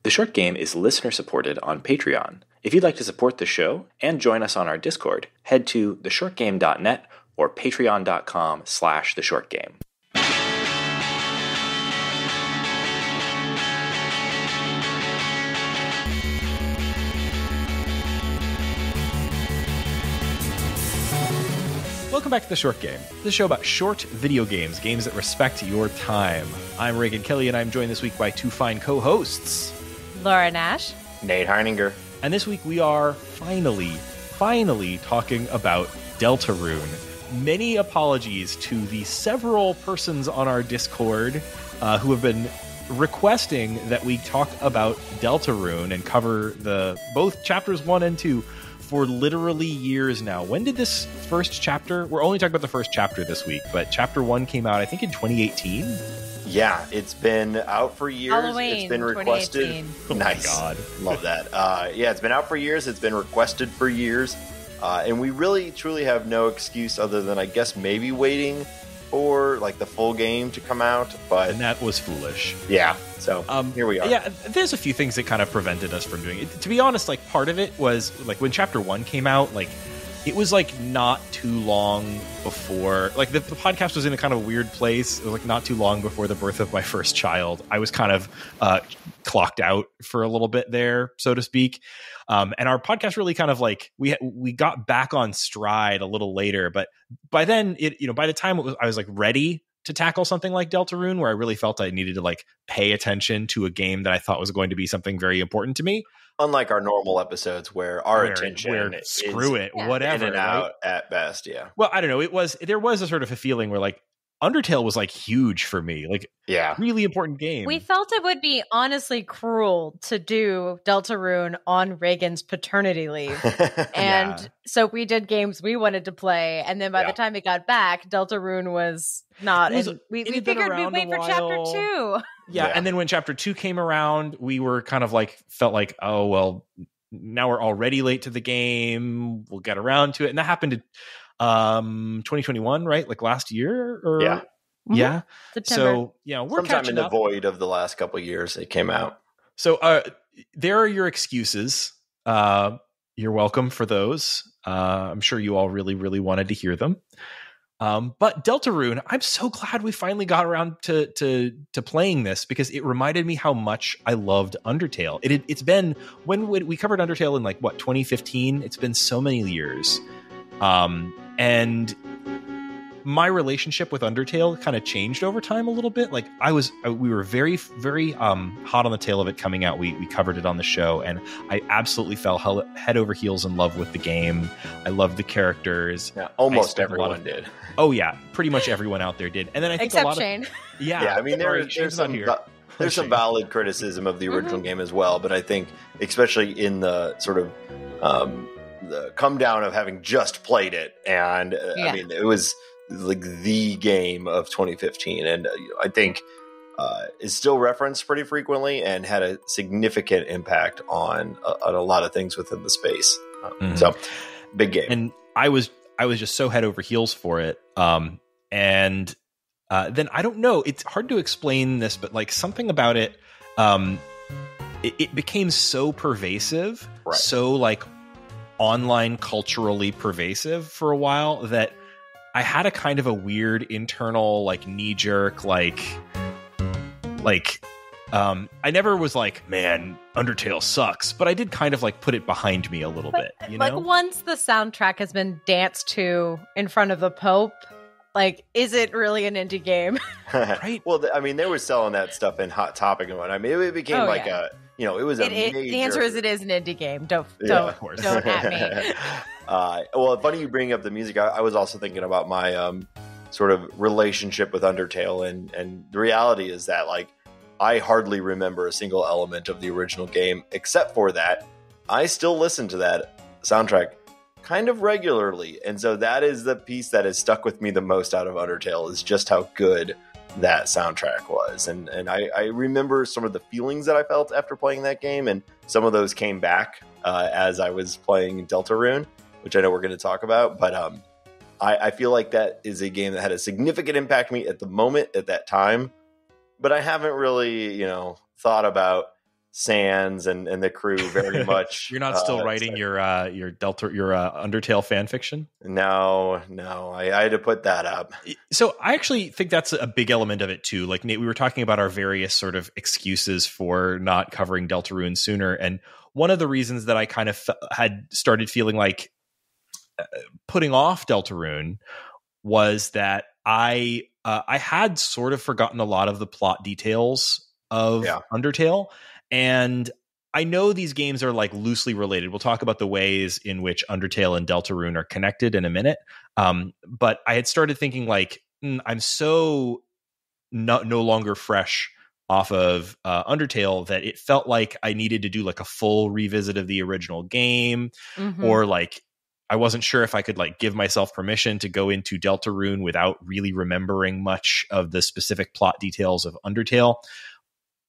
The Short Game is listener-supported on Patreon. If you'd like to support the show and join us on our Discord, head to theshortgame.net or patreon.com/theshortgame. Welcome back to The Short Game, the show about short video games, games that respect your time. I'm Reagan Kelly, and I'm joined this week by two fine co-hosts. Laura Nash. Nate Heininger. And this week we are finally talking about Deltarune. Many apologies to the several persons on our Discord who have been requesting that we talk about Deltarune and cover both chapters 1 and 2 for literally years now. When did this first chapter... We're only talking about the first chapter this week, but chapter 1 came out, I think, in 2018? Yeah, it's been out for years. Halloween, it's been requested. Oh nice. My God. Love that. Yeah, it's been out for years. It's been requested for years. And we really, truly have no excuse other than, I guess, maybe waiting for like the full game to come out. And that was foolish. Yeah. So here we are. Yeah, there's a few things that kind of prevented us from doing it. To be honest, like part of it was like when chapter 1 came out, like it was like not too long before, like the podcast was in a kind of weird place. It was like not too long before the birth of my first child. I was kind of clocked out for a little bit there, so to speak. And our podcast really kind of like we got back on stride a little later, but by then by the time I was like ready to tackle something like Deltarune, where I really felt I needed to like pay attention to a game that I thought was going to be something very important to me. Unlike our normal episodes where our attention screw it, is whatever, in and out at best. Yeah. Well, I don't know. There was a sort of a feeling where like Undertale was like huge for me, like really important game. We felt it would be honestly cruel to do Deltarune on Reagan's paternity leave. And so we did games we wanted to play. And then by the time it got back, Deltarune was not. We figured we'd wait for chapter 2. Yeah. And then when chapter 2 came around, we were kind of like, felt like, oh, well, now we're already late to the game. We'll get around to it. And that happened in 2021, right? Like last year? Or... Yeah. Yeah. September. So, we're sometime catching in the up. void of the last couple of years it came out. So there are your excuses. You're welcome for those. I'm sure you all really, really wanted to hear them. But Deltarune, I'm so glad we finally got around to playing this because it reminded me how much I loved Undertale. It's been, when we covered Undertale in like, 2015? It's been so many years. And my relationship with Undertale kind of changed over time a little bit. Like we were very, very hot on the tail of it coming out. We covered it on the show, and I absolutely fell head over heels in love with the game. I loved the characters. Yeah, almost everyone did. Oh yeah, pretty much everyone out there did. And then I think except Shane. I mean there's some valid criticism of the original game as well, but I think especially in the sort of the come down of having just played it, and I mean it was like the game of 2015, and I think is still referenced pretty frequently and had a significant impact on a lot of things within the space. So big game. And I was just so head over heels for it. And then I don't know, it's hard to explain this, but like something about it, it became so pervasive, so like online culturally pervasive for a while that I had a kind of a weird internal like knee jerk I never was like, man, Undertale sucks, but I did kind of like put it behind me a little bit, like once the soundtrack has been danced to in front of the Pope, like, is it really an indie game? Right. Well, I mean, they were selling that stuff in Hot Topic and what. I mean, it became it was a major... The answer is it is an indie game. Don't at me. Well, funny you bring up the music. I was also thinking about my sort of relationship with Undertale, and the reality is that like I hardly remember a single element of the original game, except for that I still listen to that soundtrack kind of regularly, and so that is the piece that has stuck with me the most out of Undertale, is just how good that soundtrack was. And I remember some of the feelings that I felt after playing that game, and some of those came back as I was playing Deltarune, which I know we're going to talk about. But I feel like that is a game that had a significant impact on me at the moment, at that time. But I haven't really, thought about Sans and the crew very much. You're not still writing your Undertale fan fiction? No, I had to put that up. So I actually think that's a big element of it too. Like, Nate, we were talking about our various sort of excuses for not covering Deltarune sooner, and one of the reasons that I kind of had started feeling like putting off Deltarune was that I had sort of forgotten a lot of the plot details of Undertale. And I know these games are like loosely related. We'll talk about the ways in which Undertale and Deltarune are connected in a minute. But I had started thinking like, I'm so no longer fresh off of Undertale that it felt like I needed to do like a full revisit of the original game, or like I wasn't sure if I could like give myself permission to go into Deltarune without really remembering much of the specific plot details of Undertale.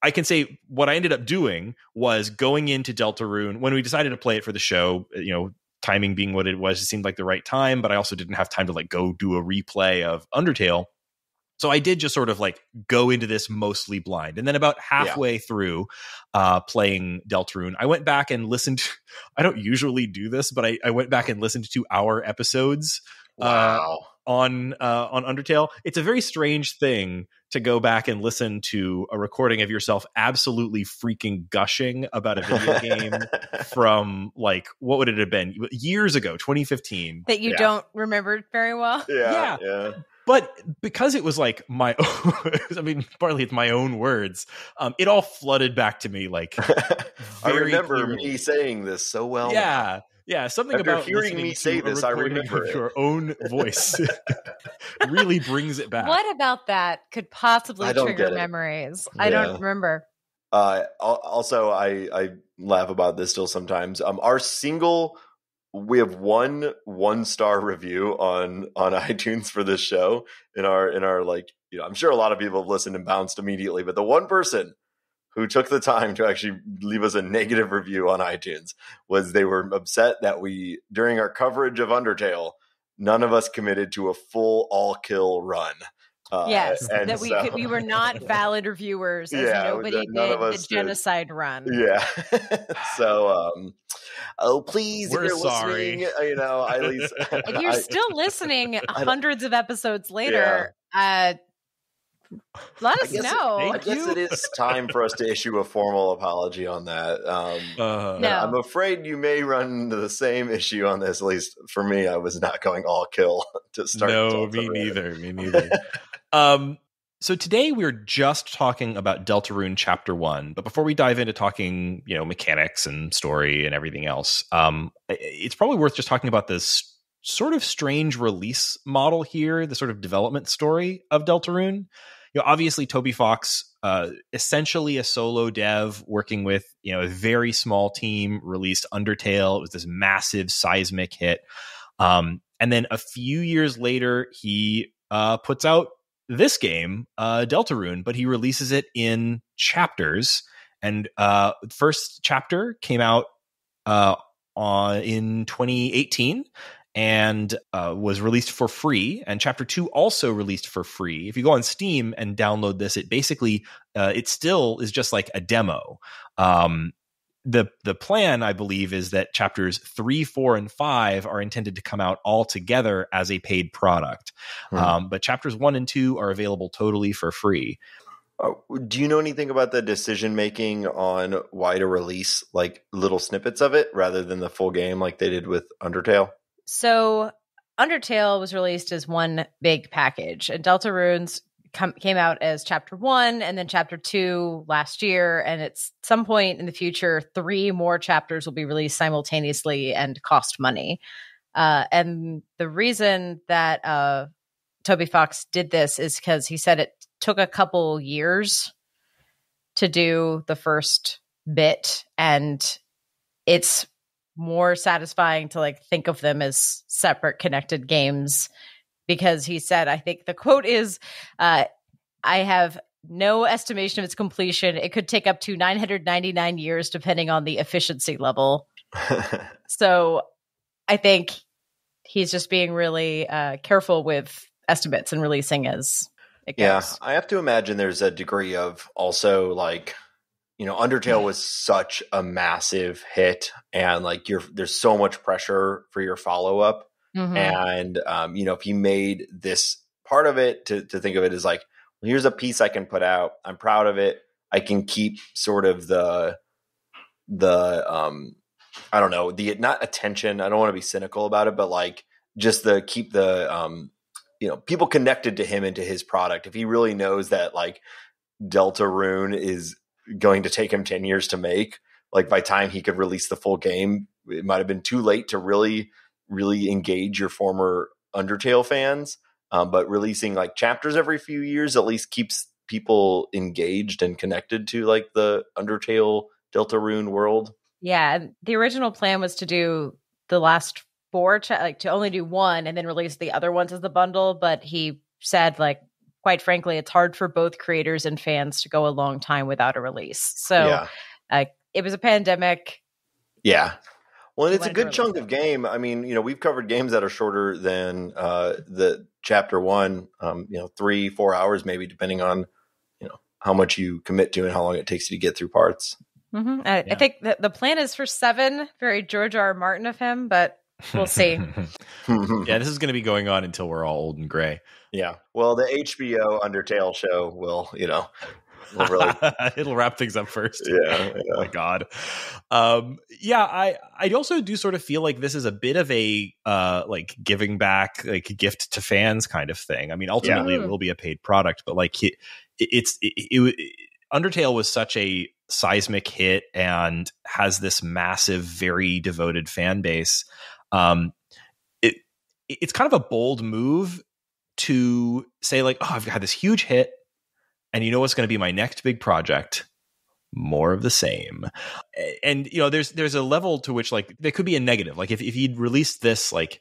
I can say what I ended up doing was going into Deltarune when we decided to play it for the show, you know, timing being what it was, it seemed like the right time, but I also didn't have time to like go do a replay of Undertale. So I did just sort of like go into this mostly blind. And then about halfway through playing Deltarune, I went back and listened. I don't usually do this, but I went back and listened to our episodes on Undertale. It's a very strange thing to go back and listen to a recording of yourself absolutely freaking gushing about a video game from like, what would it have been? Years ago, 2015. That you don't remember very well. Yeah. But because it was like my own, I mean, partly it's my own words, it all flooded back to me like I remember clearly. Me saying this so well. Yeah, something After about hearing me say this, I remember your own voice really brings it back. What about that could possibly trigger memories? I don't remember. Also, I laugh about this still sometimes. We have one star review on iTunes for this show in our like, you know, I'm sure a lot of people have listened and bounced immediately, but the one person who took the time to actually leave us a negative review on iTunes was they were upset that during our coverage of Undertale, none of us committed to a full all kill run. Yes, that we were not valid reviewers, as nobody did the genocide run. Yeah. So, please, we're if you're sorry. Listening, you know, at least if you're still listening hundreds of episodes later, let us know. I guess it is time for us to issue a formal apology on that. No. I'm afraid you may run into the same issue on this. At least for me, I was not going all kill to start. No, me neither. So today we're just talking about Deltarune Chapter 1. But before we dive into talking, you know, mechanics and story and everything else, it's probably worth just talking about this sort of strange release model here, the sort of development story of Deltarune. You know, obviously Toby Fox, essentially a solo dev working with, you know, a very small team, released Undertale. It was this massive seismic hit. And then a few years later, he puts out this game, Deltarune, but he releases it in chapters. And first chapter came out in 2018 and was released for free. And chapter 2 also released for free. If you go on Steam and download this, it basically it still is just like a demo. The plan, I believe, is that chapters 3, 4, and 5 are intended to come out all together as a paid product. But chapters 1 and 2 are available totally for free. Do you know anything about the decision making on why to release like little snippets of it rather than the full game like they did with Undertale? So Undertale was released as one big package, and Deltarune's came out as chapter 1 and then chapter 2 last year. And at some point in the future, 3 more chapters will be released simultaneously and cost money. And the reason that Toby Fox did this is because he said it took a couple years to do the first bit, and it's more satisfying to like think of them as separate connected games. Because he said, I think the quote is, I have no estimation of its completion. It could take up to 999 years, depending on the efficiency level. So I think he's just being really careful with estimates and releasing as it goes. Yeah, I have to imagine there's a degree of also like Undertale was such a massive hit, and like there's so much pressure for your follow up. And, if he made this part of it to think of it as like, well, here's a piece I can put out. I'm proud of it. I can keep sort of the I don't know, not attention. I don't want to be cynical about it, but like just keep the, people connected to him and to his product. If he really knows that like Deltarune is going to take him 10 years to make, like by the time he could release the full game, it might've been too late to really engage your former Undertale fans. But releasing like chapters every few years at least keeps people engaged and connected to like the Undertale Deltarune world. Yeah, the original plan was to do the last 4, to only do one and then release the other ones as the bundle. But he said, like, quite frankly, it's hard for both creators and fans to go a long time without a release. So it was a pandemic. Yeah. Well, and it's a good chunk of game. I mean, we've covered games that are shorter than the chapter 1, 3-4 hours, maybe, depending on, how much you commit to and how long it takes you to get through parts. I think that the plan is for 7, very George R. R. Martin of him, but we'll see. Yeah, this is going to be going on until we're all old and gray. Yeah. Well, the HBO Undertale show will, really... it'll wrap things up first. Yeah. Oh my God. I also do sort of feel like this is a bit of a like giving back, like gift to fans kind of thing. I mean, ultimately it will be a paid product, but like Undertale was such a seismic hit and has this massive, very devoted fan base. It's kind of a bold move to say like, oh, I've got this huge hit, and you know what's going to be my next big project? More of the same. And there's a level to which like there could be a negative. Like if he'd released this like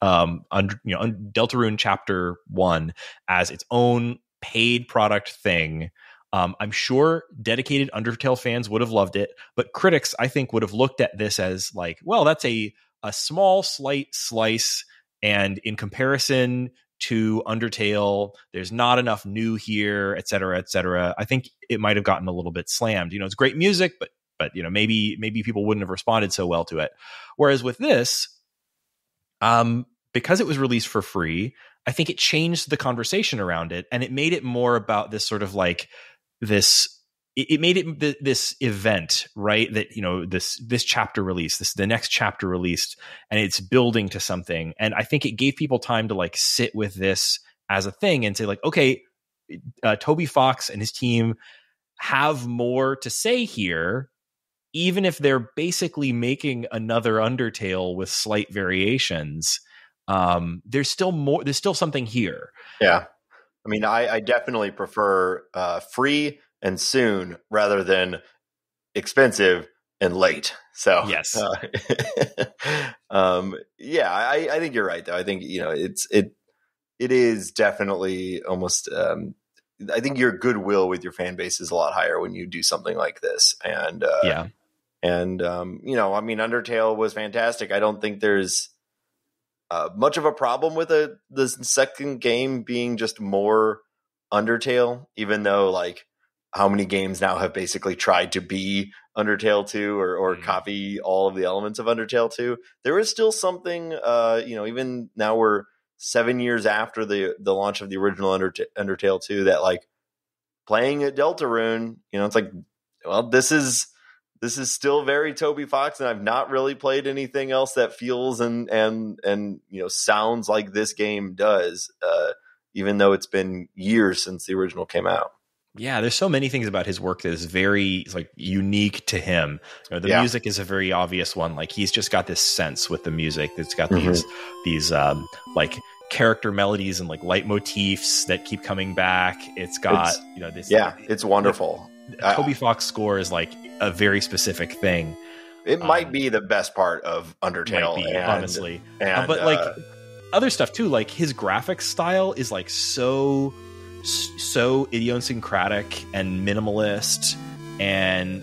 Deltarune Chapter 1 as its own paid product thing, I'm sure dedicated Undertale fans would have loved it, but critics, I think, would have looked at this as like, well, that's a small, slight slice, and in comparison to Undertale, there's not enough new here, et cetera, et cetera. I think it might have gotten a little bit slammed. It's great music, but maybe people wouldn't have responded so well to it. Whereas with this, because it was released for free, I think it changed the conversation around it, and it made it more about this sort of like it made it this event, right? That, this chapter release, the next chapter released, and it's building to something. And I think it gave people time to like sit with this as a thing and say like, okay, Toby Fox and his team have more to say here, even if they're basically making another Undertale with slight variations. There's still something here. Yeah. I mean, I definitely prefer free and soon rather than expensive and late. So yes, I think you're right though. I think it is definitely almost. I think your goodwill with your fan base is a lot higher when you do something like this. And Undertale was fantastic. I don't think there's much of a problem with the second game being just more Undertale, even though like how many games now have basically tried to be Undertale 2 or copy all of the elements of Undertale 2. There is still something, even now we're 7 years after the launch of the original Undertale 2, that like playing at Deltarune, it's like, well, this is still very Toby Fox, and I've not really played anything else that feels and sounds like this game does, even though it's been years since the original came out. Yeah, there's so many things about his work that is very like unique to him. The music is a very obvious one. Like he's just got this sense with the music that's got these like character melodies and like leitmotifs that keep coming back. It's got this. Yeah, it's wonderful. Toby Fox score is like a very specific thing. It might be the best part of Undertale, honestly. But like other stuff too, like his graphics style is like so idiosyncratic and minimalist,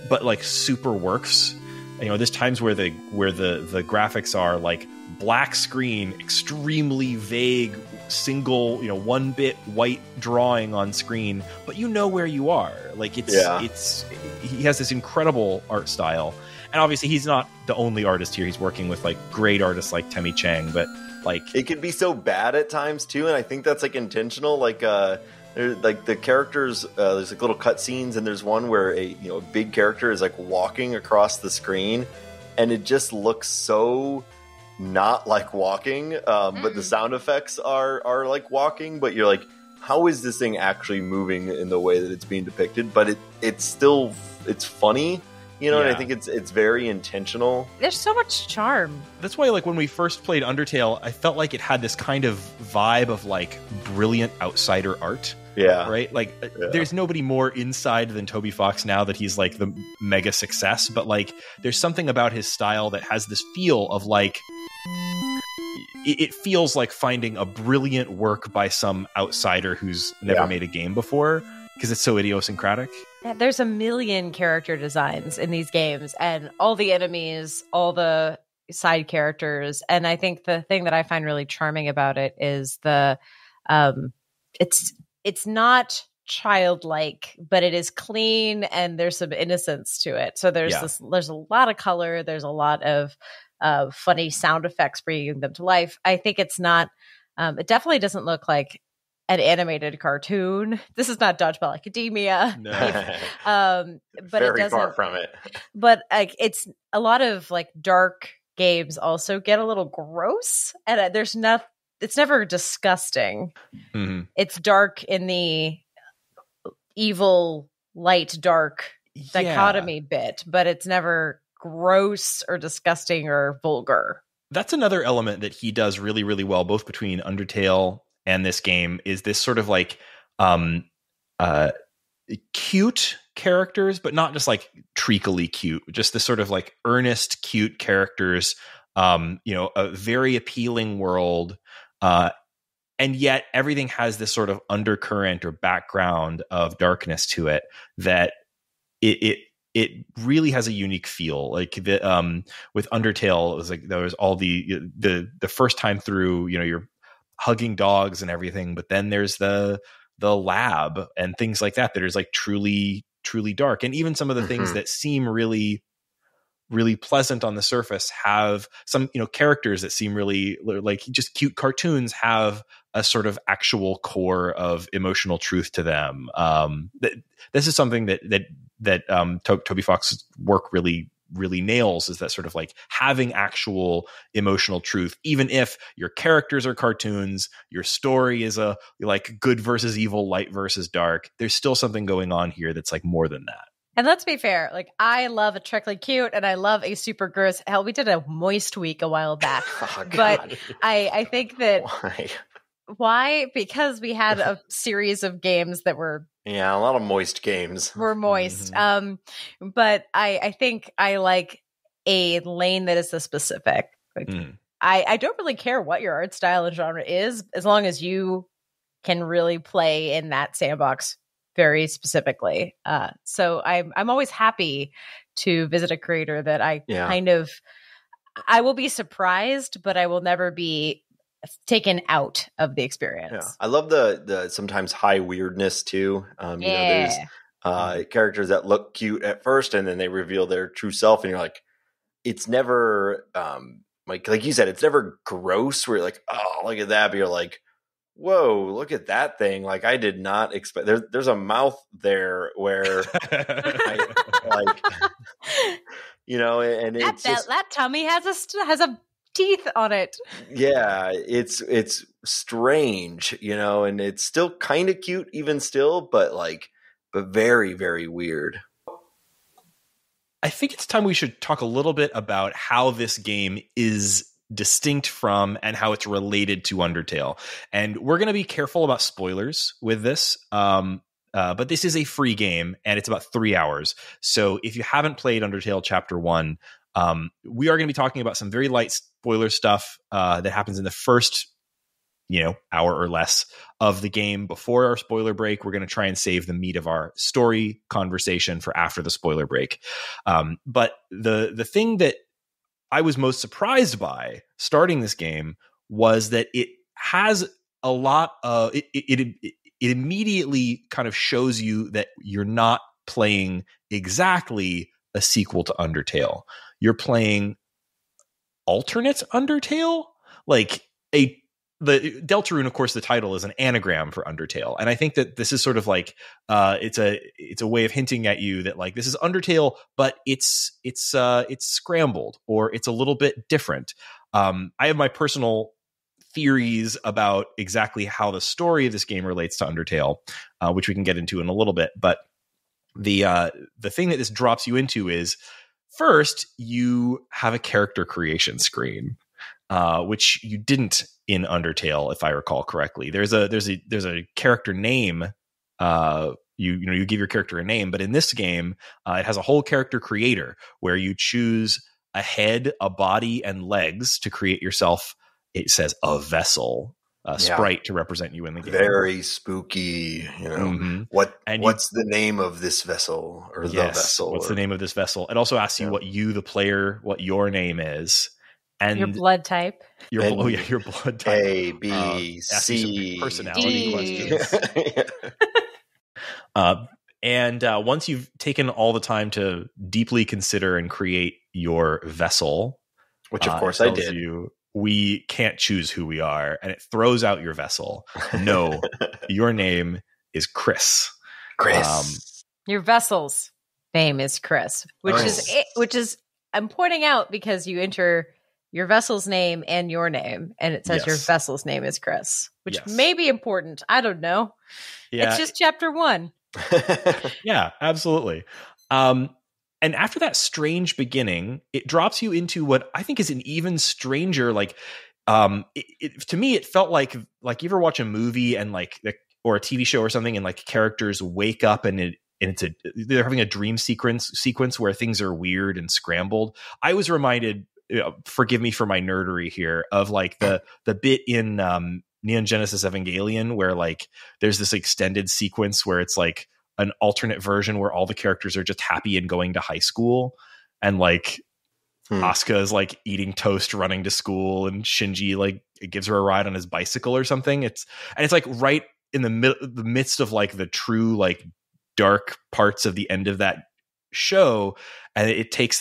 but like super works. there's times where the graphics are like black screen, extremely vague, single, 1-bit white drawing on screen, but where you are. Like he has this incredible art style. And obviously he's not the only artist here. He's working with like great artists like Temmie Chang, but like it can be so bad at times too, and I think that's like intentional. Like the characters, there's like little cutscenes, and there's one where a big character is like walking across the screen, and it just looks so not like walking, but the sound effects are like walking, but you're like, how is this thing actually moving in the way that it's being depicted? But it's funny. And I think it's very intentional. There's so much charm. That's why, like, when we first played Undertale, I felt like it had this kind of vibe of, like, brilliant outsider art. Yeah. Right? Like, there's nobody more inside than Toby Fox now that he's, like, the mega success. But, like, there's something about his style that has this feel of, like, it feels like finding a brilliant work by some outsider who's never made a game before, because it's so idiosyncratic. Yeah, there's a million character designs in these games, and all the enemies, all the side characters. And I think the thing that I find really charming about it is it's not childlike, but it is clean, and there's some innocence to it. So there's a lot of color, there's a lot of funny sound effects bringing them to life. I think it's not. It definitely doesn't look like an animated cartoon. This is not Dodgeball Academia. No. But very it doesn't, far from it. But like, it's a lot of like dark games also get a little gross, and it's never disgusting. Mm-hmm. It's dark in the evil, light, dark dichotomy bit, but it's never gross or disgusting or vulgar. That's another element that he does really, really well, both between Undertale and this game, is this sort of like cute characters, but not just like treacly cute, just this sort of like earnest, cute characters, a very appealing world. And yet everything has this sort of undercurrent or background of darkness to it that it really has a unique feel. Like with Undertale, it was like there was all the first time through, you're hugging dogs and everything, but then there's the lab and things like that is like truly dark. And even some of the things that seem really, really pleasant on the surface have some characters that seem really like just cute cartoons have a sort of actual core of emotional truth to them. This is something that Toby Fox's work really, really nails, is that sort of like having actual emotional truth, even if your characters are cartoons, your story is a like good versus evil, light versus dark. There's still something going on here that's like more than that. And let's be fair, like I love a trickly cute and I love a super gross. Hell, we did a moist week a while back. Oh, but I think that why? Because we had a series of games that were a lot of moist games. Were moist. But I think I like a lane that is the specific. Like, I don't really care what your art style and genre is, as long as you can really play in that sandbox very specifically. So I'm always happy to visit a creator that I will be surprised, but I will never be taken out of the experience. Yeah. I love the sometimes high weirdness too. There's characters that look cute at first and then they reveal their true self, and you're like, it's never like you said, it's never gross where you're like, oh, look at that, but you're like, whoa, look at that thing. Like, I did not expect there's a mouth there where and it's that tummy has a teeth on it. Yeah, it's strange, and it's still kind of cute even still, but very, very weird. I think it's time we should talk a little bit about how this game is distinct from and how it's related to Undertale. And we're going to be careful about spoilers with this. But this is a free game and it's about 3 hours. So if you haven't played Undertale Chapter 1, we are going to be talking about some very light spoiler stuff that happens in the first hour or less of the game before our spoiler break. We're going to try and save the meat of our story conversation for after the spoiler break. But the thing that I was most surprised by starting this game was that it has a lot of it immediately kind of shows you that you're not playing exactly a sequel to Undertale. You're playing alternate Undertale, like the Deltarune, of course, the title is an anagram for Undertale. And I think that this is sort of like it's a way of hinting at you that like this is Undertale, but it's scrambled, or it's a little bit different. I have my personal theories about exactly how the story of this game relates to Undertale, which we can get into in a little bit. But the thing that this drops you into is, first, you have a character creation screen, which you didn't in Undertale, if I recall correctly. There's a character name. You give your character a name, but in this game, it has a whole character creator where you choose a head, a body, and legs to create yourself. It says a vessel, sprite to represent you in the game. Very spooky, Mm-hmm. What's the name of this vessel, or the vessel? What's the name of this vessel? It also asks you what your name is. And your blood type. Your blood type. A, B, C, personality D. questions. And once you've taken all the time to deeply consider and create your vessel, which of course I did, we can't choose who we are, and it throws out your vessel. No, your name is Chris. Your vessel's name is Chris, which is I'm pointing out because you enter your vessel's name and your name, and it says your vessel's name is Chris, which may be important. I don't know. Yeah. It's just chapter 1. Yeah, absolutely. And after that strange beginning, it drops you into what I think is an even stranger, like, to me, it felt like you ever watch a movie and or a TV show or something, and like characters wake up and they're having a dream sequence where things are weird and scrambled. I was reminded, forgive me for my nerdery here, of like the bit in Neon Genesis Evangelion where like there's this extended sequence where it's like an alternate version where all the characters are just happy and going to high school, and like Asuka is like eating toast running to school, and Shinji like gives her a ride on his bicycle or something. It's like right in the midst of like the true like dark parts of the end of that show, and it takes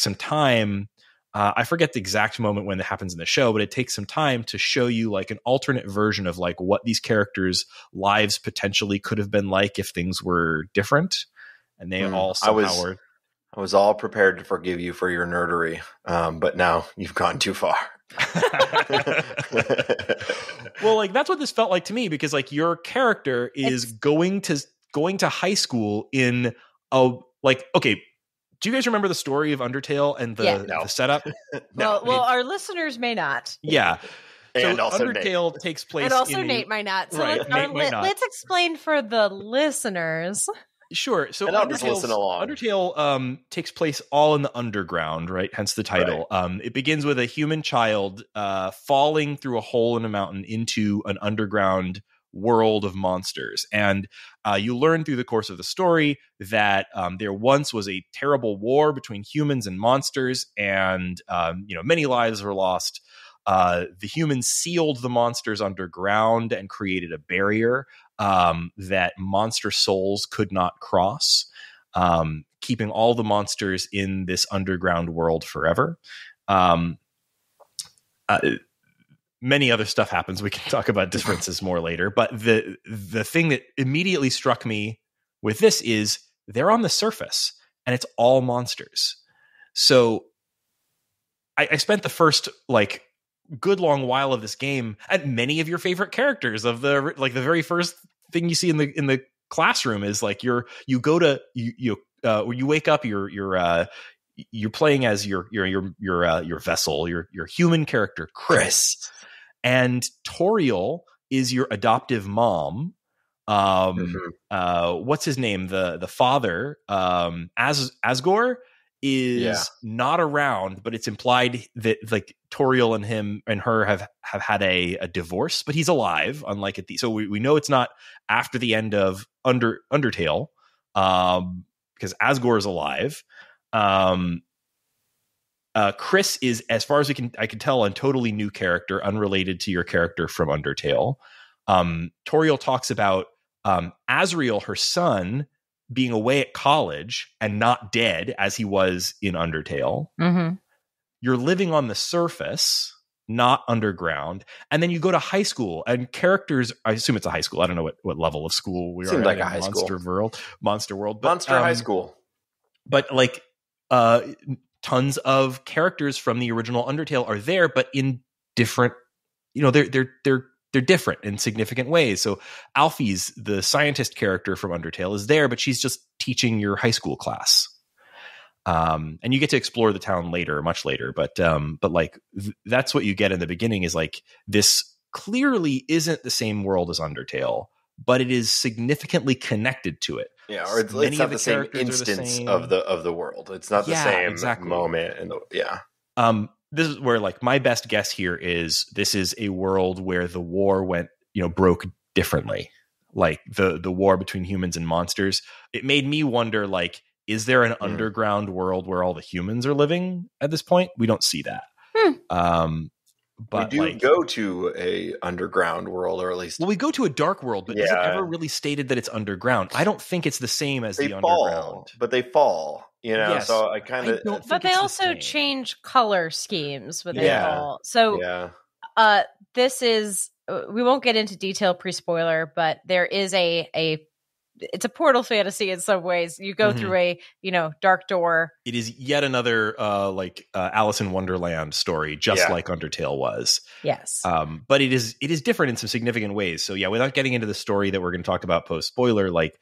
some time. I forget the exact moment when it happens in the show, but it takes some time to show you like an alternate version of like what these characters' lives potentially could have been like if things were different. And they all somehow were. I was all prepared to forgive you for your nerdery, but now you've gone too far. Well, like that's what this felt like to me, because like your character is going to high school in okay. Do you guys remember the story of Undertale and the setup? No. Well, our listeners may not. Yeah. And so also Undertale takes place. And also Nate might not. So let's explain for the listeners. Sure. So Undertale takes place all in the underground, right? Hence the title. Right. It begins with a human child falling through a hole in a mountain into an underground world of monsters, and you learn through the course of the story that there once was a terrible war between humans and monsters, and many lives were lost. The humans sealed the monsters underground and created a barrier that monster souls could not cross, keeping all the monsters in this underground world forever. Many other stuff happens. We can talk about differences more later. But the thing that immediately struck me with this is they're on the surface and it's all monsters. So I spent the first like good long while of this game at many of your favorite characters of the very first thing you see in the classroom is like you wake up, you're playing as your vessel, your human character, Chris. And Toriel is your adoptive mom. What's his name? The father, Asgore, is not around, but it's implied that like Toriel and him and her have had a divorce, but he's alive, unlike it. So we know it's not after the end of Undertale, because Asgore is alive. Chris is, as far as I can tell, a totally new character, unrelated to your character from Undertale. Toriel talks about Asriel, her son, being away at college and not dead as he was in Undertale. Mm-hmm. You're living on the surface, not underground. And then you go to high school, and characters, I assume it's a high school. I don't know what level of school we are like a in high Monster school. Monster World. But, Monster High School. But like tons of characters from the original Undertale are there, but in different, they're different in significant ways. So Alfie's, the scientist character from Undertale, is there, but she's just teaching your high school class. And you get to explore the town later, much later. But like that's what you get in the beginning, is like, this clearly isn't the same world as Undertale, but it is significantly connected to it. Yeah, or it's not the same instance of the world. It's not the same moment. This is where, like, my best guess here is this is a world where the war broke differently. Like the war between humans and monsters. It made me wonder, like, is there an underground world where all the humans are living at this point? We don't see that. But we do go to a underground world, or at least we go to a dark world, but is it ever really stated that it's underground? I don't think it's the same as the underground. But they fall, Yes. So I kind of. But they also change color schemes when they fall. So this is. We won't get into detail pre-spoiler, but there is it's a portal fantasy in some ways. You go through a, dark door. It is yet another Alice in Wonderland story, just like Undertale was. Yes. But it is different in some significant ways. So yeah, without getting into the story that we're going to talk about post spoiler, like,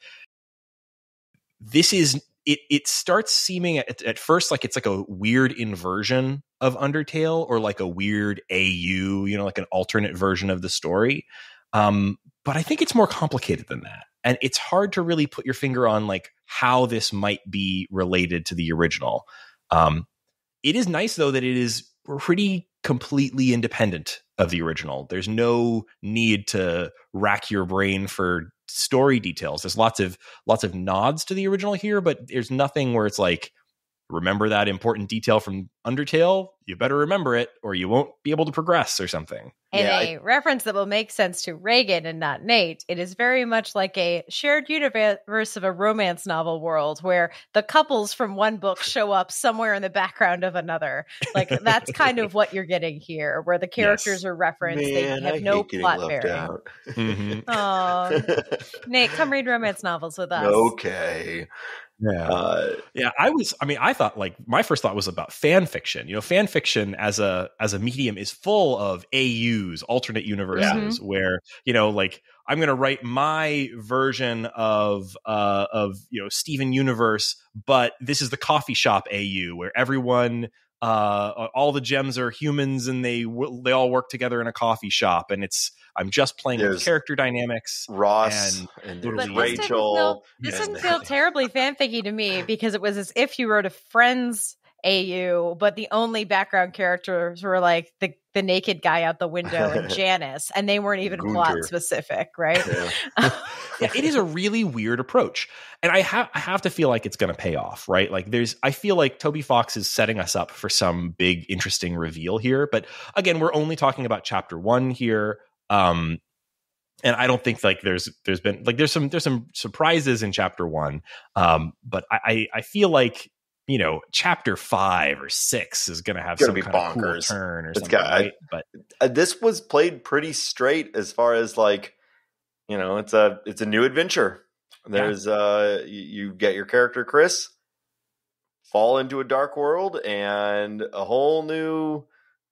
this is it starts seeming at first like it's like a weird inversion of Undertale, or like a weird AU, like an alternate version of the story. But I think it's more complicated than that. And it's hard to really put your finger on, like, how this might be related to the original. It is nice, though, that it is pretty completely independent of the original. There's no need to rack your brain for story details. There's lots of nods to the original here, but there's nothing where it's like, remember that important detail from Undertale? You better remember it, or you won't be able to progress or something. And a reference that will make sense to Reagan and not Nate, it is very much like a shared universe of a romance novel world where the couples from one book show up somewhere in the background of another. Like, that's kind of what you're getting here, where the characters are referenced. They have no plot bearing. Oh, Nate, come read romance novels with us. Okay. Yeah. I thought, like, my first thought was about fan fiction. Fan fiction as a medium is full of AUs, alternate universes, where, like, I'm going to write my version of Steven Universe, but this is the coffee shop AU where everyone, all the gems are humans and they all work together in a coffee shop, and I'm just playing with character dynamics. Ross and Rachel. This didn't feel terribly fanficky to me, because it was as if you wrote a Friends AU, but the only background characters were like the naked guy out the window and Janice, and they weren't even plot specific, right? Yeah, it is a really weird approach, and I have to feel like it's going to pay off, right? Like, I feel like Toby Fox is setting us up for some big, interesting reveal here. But again, we're only talking about chapter 1 here. And I don't think, like, there's some surprises in chapter 1. But I feel like, chapter 5 or 6 is going to have some kind of cool turn or something. Right? But this was played pretty straight as far as, like, it's a new adventure. There's you get your character Chris fall into a dark world, and a whole new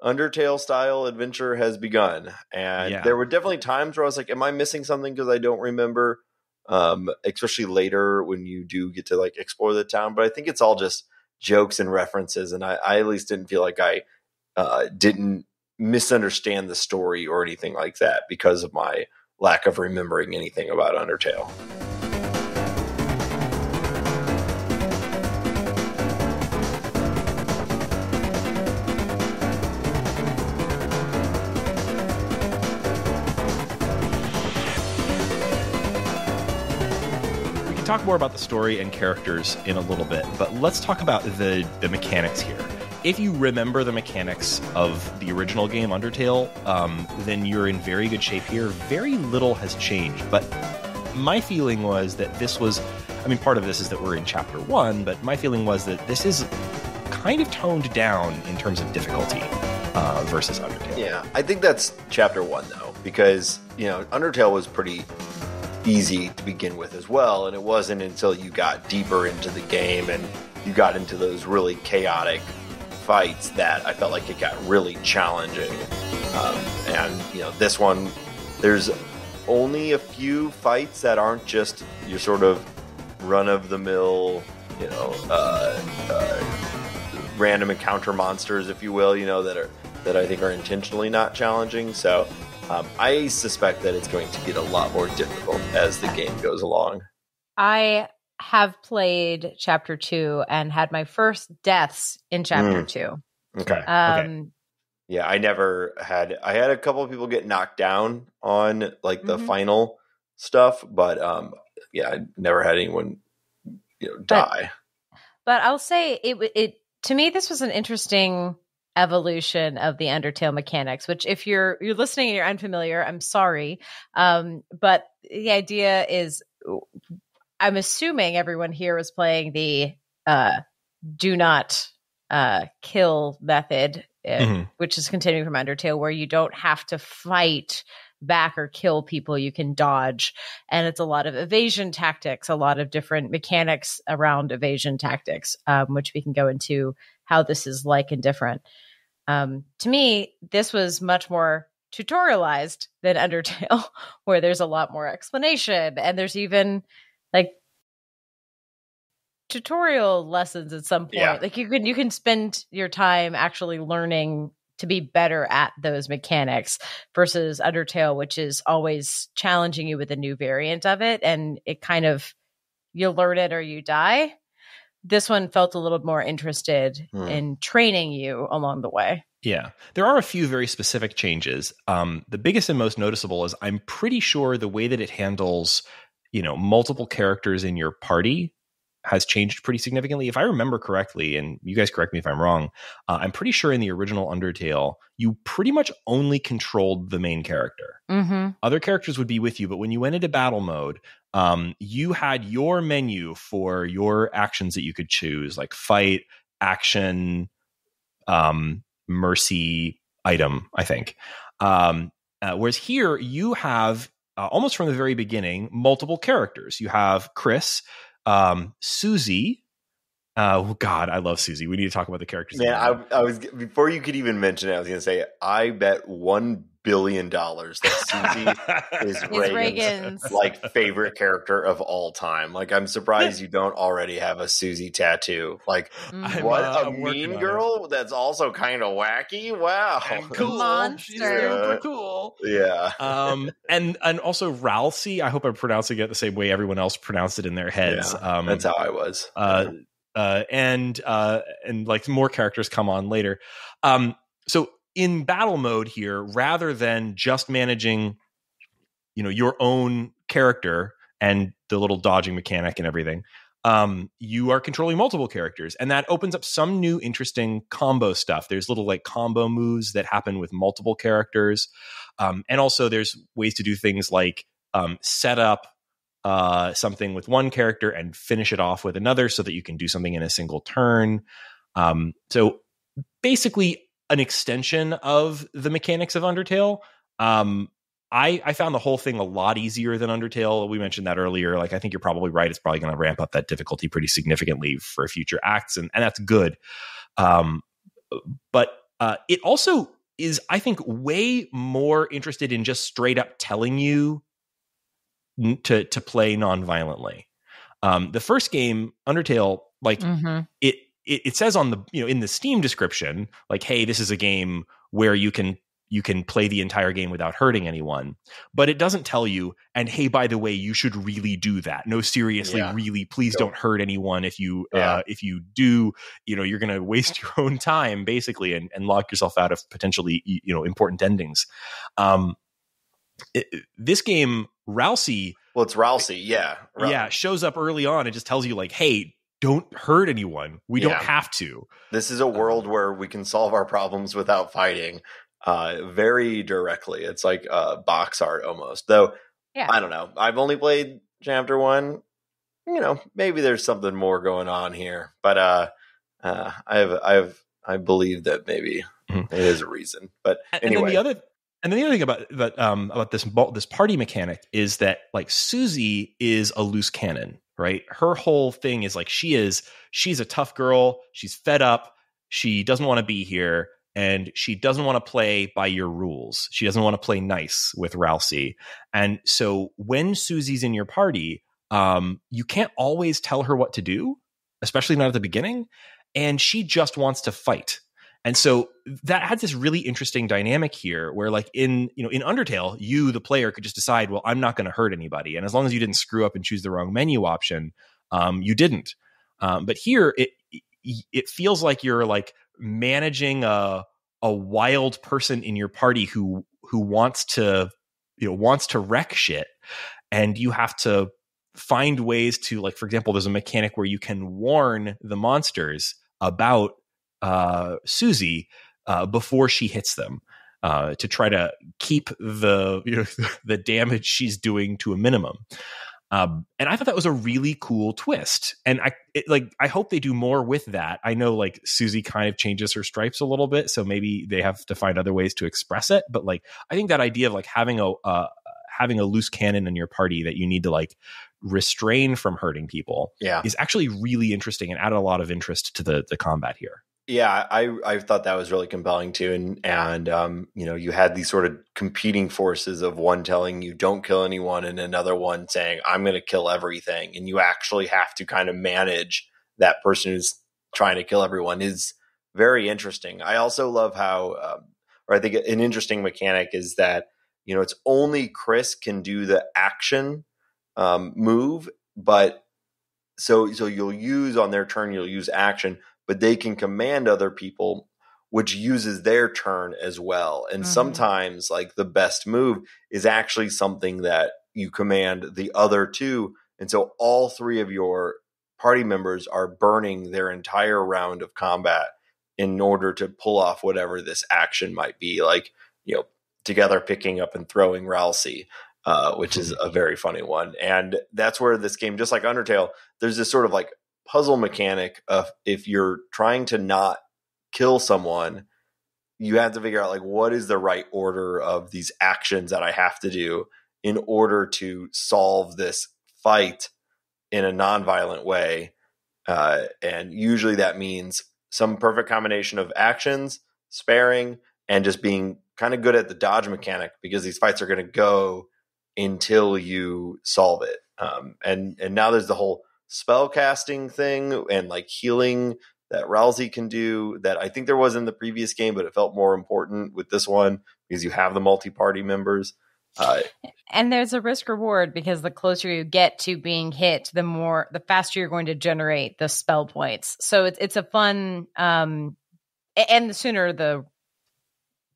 Undertale style adventure has begun. And there were definitely times where I was like, am I missing something because I don't remember? Especially later when you do get to, like, explore the town. But I think it's all just jokes and references, and I at least didn't feel like I didn't misunderstand the story or anything like that because of my lack of remembering anything about Undertale. talk more about the story and characters in a little bit, but let's talk about the mechanics here. If you remember the mechanics of the original game, Undertale, then you're in very good shape here. Very little has changed, but my feeling was that this was, I mean, part of this is that we're in Chapter 1, but my feeling was that this is kind of toned down in terms of difficulty versus Undertale. Yeah, I think that's Chapter 1, though, because, Undertale was pretty easy to begin with as well, and it wasn't until you got deeper into the game and you got into those really chaotic fights that I felt like it got really challenging. And this one, there's only a few fights that aren't just your sort of run-of-the-mill, random encounter monsters, if you will, that I think are intentionally not challenging. So I suspect that it's going to get a lot more difficult as the game goes along. I have played Chapter 2 and had my first deaths in Chapter 2. Okay. Yeah, I had a couple of people get knocked down on like the final stuff, but I never had anyone die. But I'll say it to me, this was an interesting evolution of the Undertale mechanics, which if you're listening and you're unfamiliar, I'm sorry. But the idea is, I'm assuming everyone here was playing the do not kill method, which is continuing from Undertale, where you don't have to fight back or kill people, you can dodge. And it's a lot of evasion tactics, a lot of different mechanics around evasion tactics, which we can go into how this is like and different. To me, this was much more tutorialized than Undertale, where there's a lot more explanation, and there's even like tutorial lessons at some point. Yeah. Like you can spend your time actually learning to be better at those mechanics versus Undertale, which is always challenging you with a new variant of it, and it kind of, you learn it or you die. This one felt a little more interested in training you along the way. Yeah, there are a few very specific changes. The biggest and most noticeable is I'm pretty sure the way that it handles, multiple characters in your party has changed pretty significantly. If I remember correctly, and you guys correct me if I'm wrong, I'm pretty sure in the original Undertale, you pretty much only controlled the main character. Other characters would be with you, but when you went into battle mode, you had your menu for your actions that you could choose, like fight, action, mercy, item, I think. Whereas here, you have, almost from the very beginning, multiple characters. You have Chris, Susie. Oh God, I love Susie. We need to talk about the characters. Man, I was, before you could even mention it, I was going to say, I bet $1 billion that Susie is Reagan's favorite character of all time. Like, I'm surprised you don't already have a Susie tattoo. Like, what a mean girl that's also kind of wacky. Wow, cool. Monster. She's super cool. Yeah. And also Ralsei. I hope I'm pronouncing it the same way everyone else pronounced it in their heads. Yeah, that's how I was. And like more characters come on later. So in battle mode here, rather than just managing, your own character and the little dodging mechanic and everything, you are controlling multiple characters, and that opens up some new interesting combo stuff. There's little like combo moves that happen with multiple characters. And also there's ways to do things like set up something with one character and finish it off with another so that you can do something in a single turn. So basically an extension of the mechanics of Undertale. I found the whole thing a lot easier than Undertale. We mentioned that earlier. Like, I think you're probably right. It's probably going to ramp up that difficulty pretty significantly for future acts, and that's good. But it also is, I think, way more interested in just straight up telling you to play non-violently. The first game, Undertale, like it says on the, in the Steam description, like, hey, this is a game where you can play the entire game without hurting anyone, but it doesn't tell you, and hey, by the way, you should really do that. No, seriously, really, please don't hurt anyone. If you do, you're going to waste your own time basically and lock yourself out of potentially, important endings. This game, Ralsei Well, it's Rousey. Yeah. Yeah. Shows up early on and just tells you like, hey, don't hurt anyone. We don't have to. This is a world where we can solve our problems without fighting very directly. It's like box art almost. Though, I don't know. I've only played Chapter 1. Maybe there's something more going on here. But I believe that maybe it is a reason. But anyway. And then the other thing about this party mechanic is that like Susie is a loose cannon, right? Her whole thing is like she's a tough girl. She's fed up. She doesn't want to be here, and she doesn't want to play by your rules. She doesn't want to play nice with Rousey. And so when Susie's in your party, you can't always tell her what to do, especially not at the beginning. And she just wants to fight. And so that had this really interesting dynamic here where like in Undertale, you, the player, could just decide, well, I'm not going to hurt anybody. And as long as you didn't screw up and choose the wrong menu option, you didn't. But here it feels like you're like managing a wild person in your party who wants to wreck shit. And you have to find ways to, like, for example, there's a mechanic where you can warn the monsters about Susie before she hits them to try to keep the damage she's doing to a minimum. And I thought that was a really cool twist. And I hope they do more with that. I know like Susie kind of changes her stripes a little bit, so maybe they have to find other ways to express it. But like, I think that idea of like having a loose cannon in your party that you need to like restrain from hurting people is actually really interesting and added a lot of interest to the combat here. Yeah, I thought that was really compelling too, and you had these sort of competing forces of one telling you don't kill anyone, and another one saying I'm going to kill everything, and you actually have to kind of manage that person who's trying to kill everyone. Is very interesting. I also love how, or I think an interesting mechanic is that it's only Chris can do the action move, but so you'll use on their turn, you'll use action. But they can command other people, which uses their turn as well. And sometimes like the best move is actually something that you command the other two. And so all three of your party members are burning their entire round of combat in order to pull off whatever this action might be, like, together picking up and throwing Rousey, which is a very funny one. And that's where this game, just like Undertale, there's this sort of like puzzle mechanic of if you're trying to not kill someone, you have to figure out like what is the right order of these actions that I have to do in order to solve this fight in a non-violent way. And usually that means some perfect combination of actions, sparing, and just being kind of good at the dodge mechanic, because these fights are going to go until you solve it. And now there's the whole spell casting thing and like healing that Rousey can do that I think there was in the previous game, but it felt more important with this one because you have the multi-party members. And there's a risk reward because the closer you get to being hit, the faster you're going to generate the spell points. So it's a fun, and the sooner the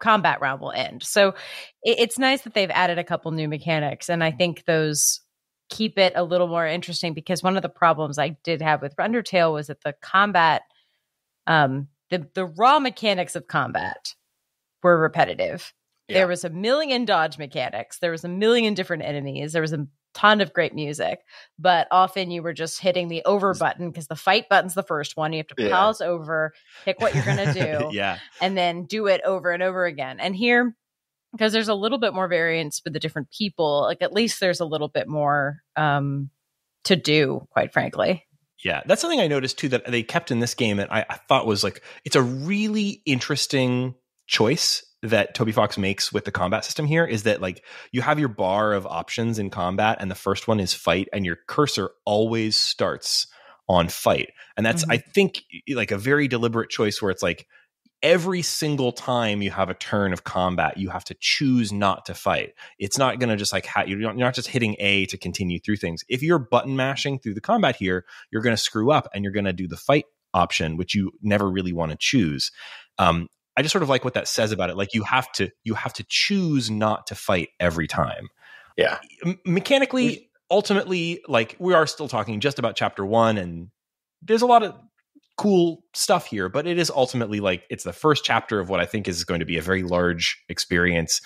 combat round will end. So it's nice that they've added a couple new mechanics, and I think those keep it a little more interesting, because one of the problems I did have with Undertale was that the combat, the raw mechanics of combat were repetitive. Yeah. There was a million dodge mechanics. There was a million different enemies. There was a ton of great music, but often you were just hitting the over button because the fight button's the first one. You have to pause over, pick what you're going to do, and then do it over and over again. And here, because there's a little bit more variance with the different people, like at least there's a little bit more to do, quite frankly. Yeah, that's something I noticed too that they kept in this game that I thought was like, it's a really interesting choice that Toby Fox makes with the combat system here, is that like you have your bar of options in combat and the first one is fight, and your cursor always starts on fight. And that's, I think, like a very deliberate choice where it's like every single time you have a turn of combat, you have to choose not to fight. It's not going to just like, you're not just hitting A to continue through things. If you're button mashing through the combat here, you're going to screw up and you're going to do the fight option, which you never really want to choose. I just sort of like what that says about it. Like you have to choose not to fight every time. Yeah. Mechanically, ultimately, like, we are still talking just about chapter 1, and there's a lot of cool stuff here, but it is ultimately like it's the first chapter of what I think is going to be a very large experience.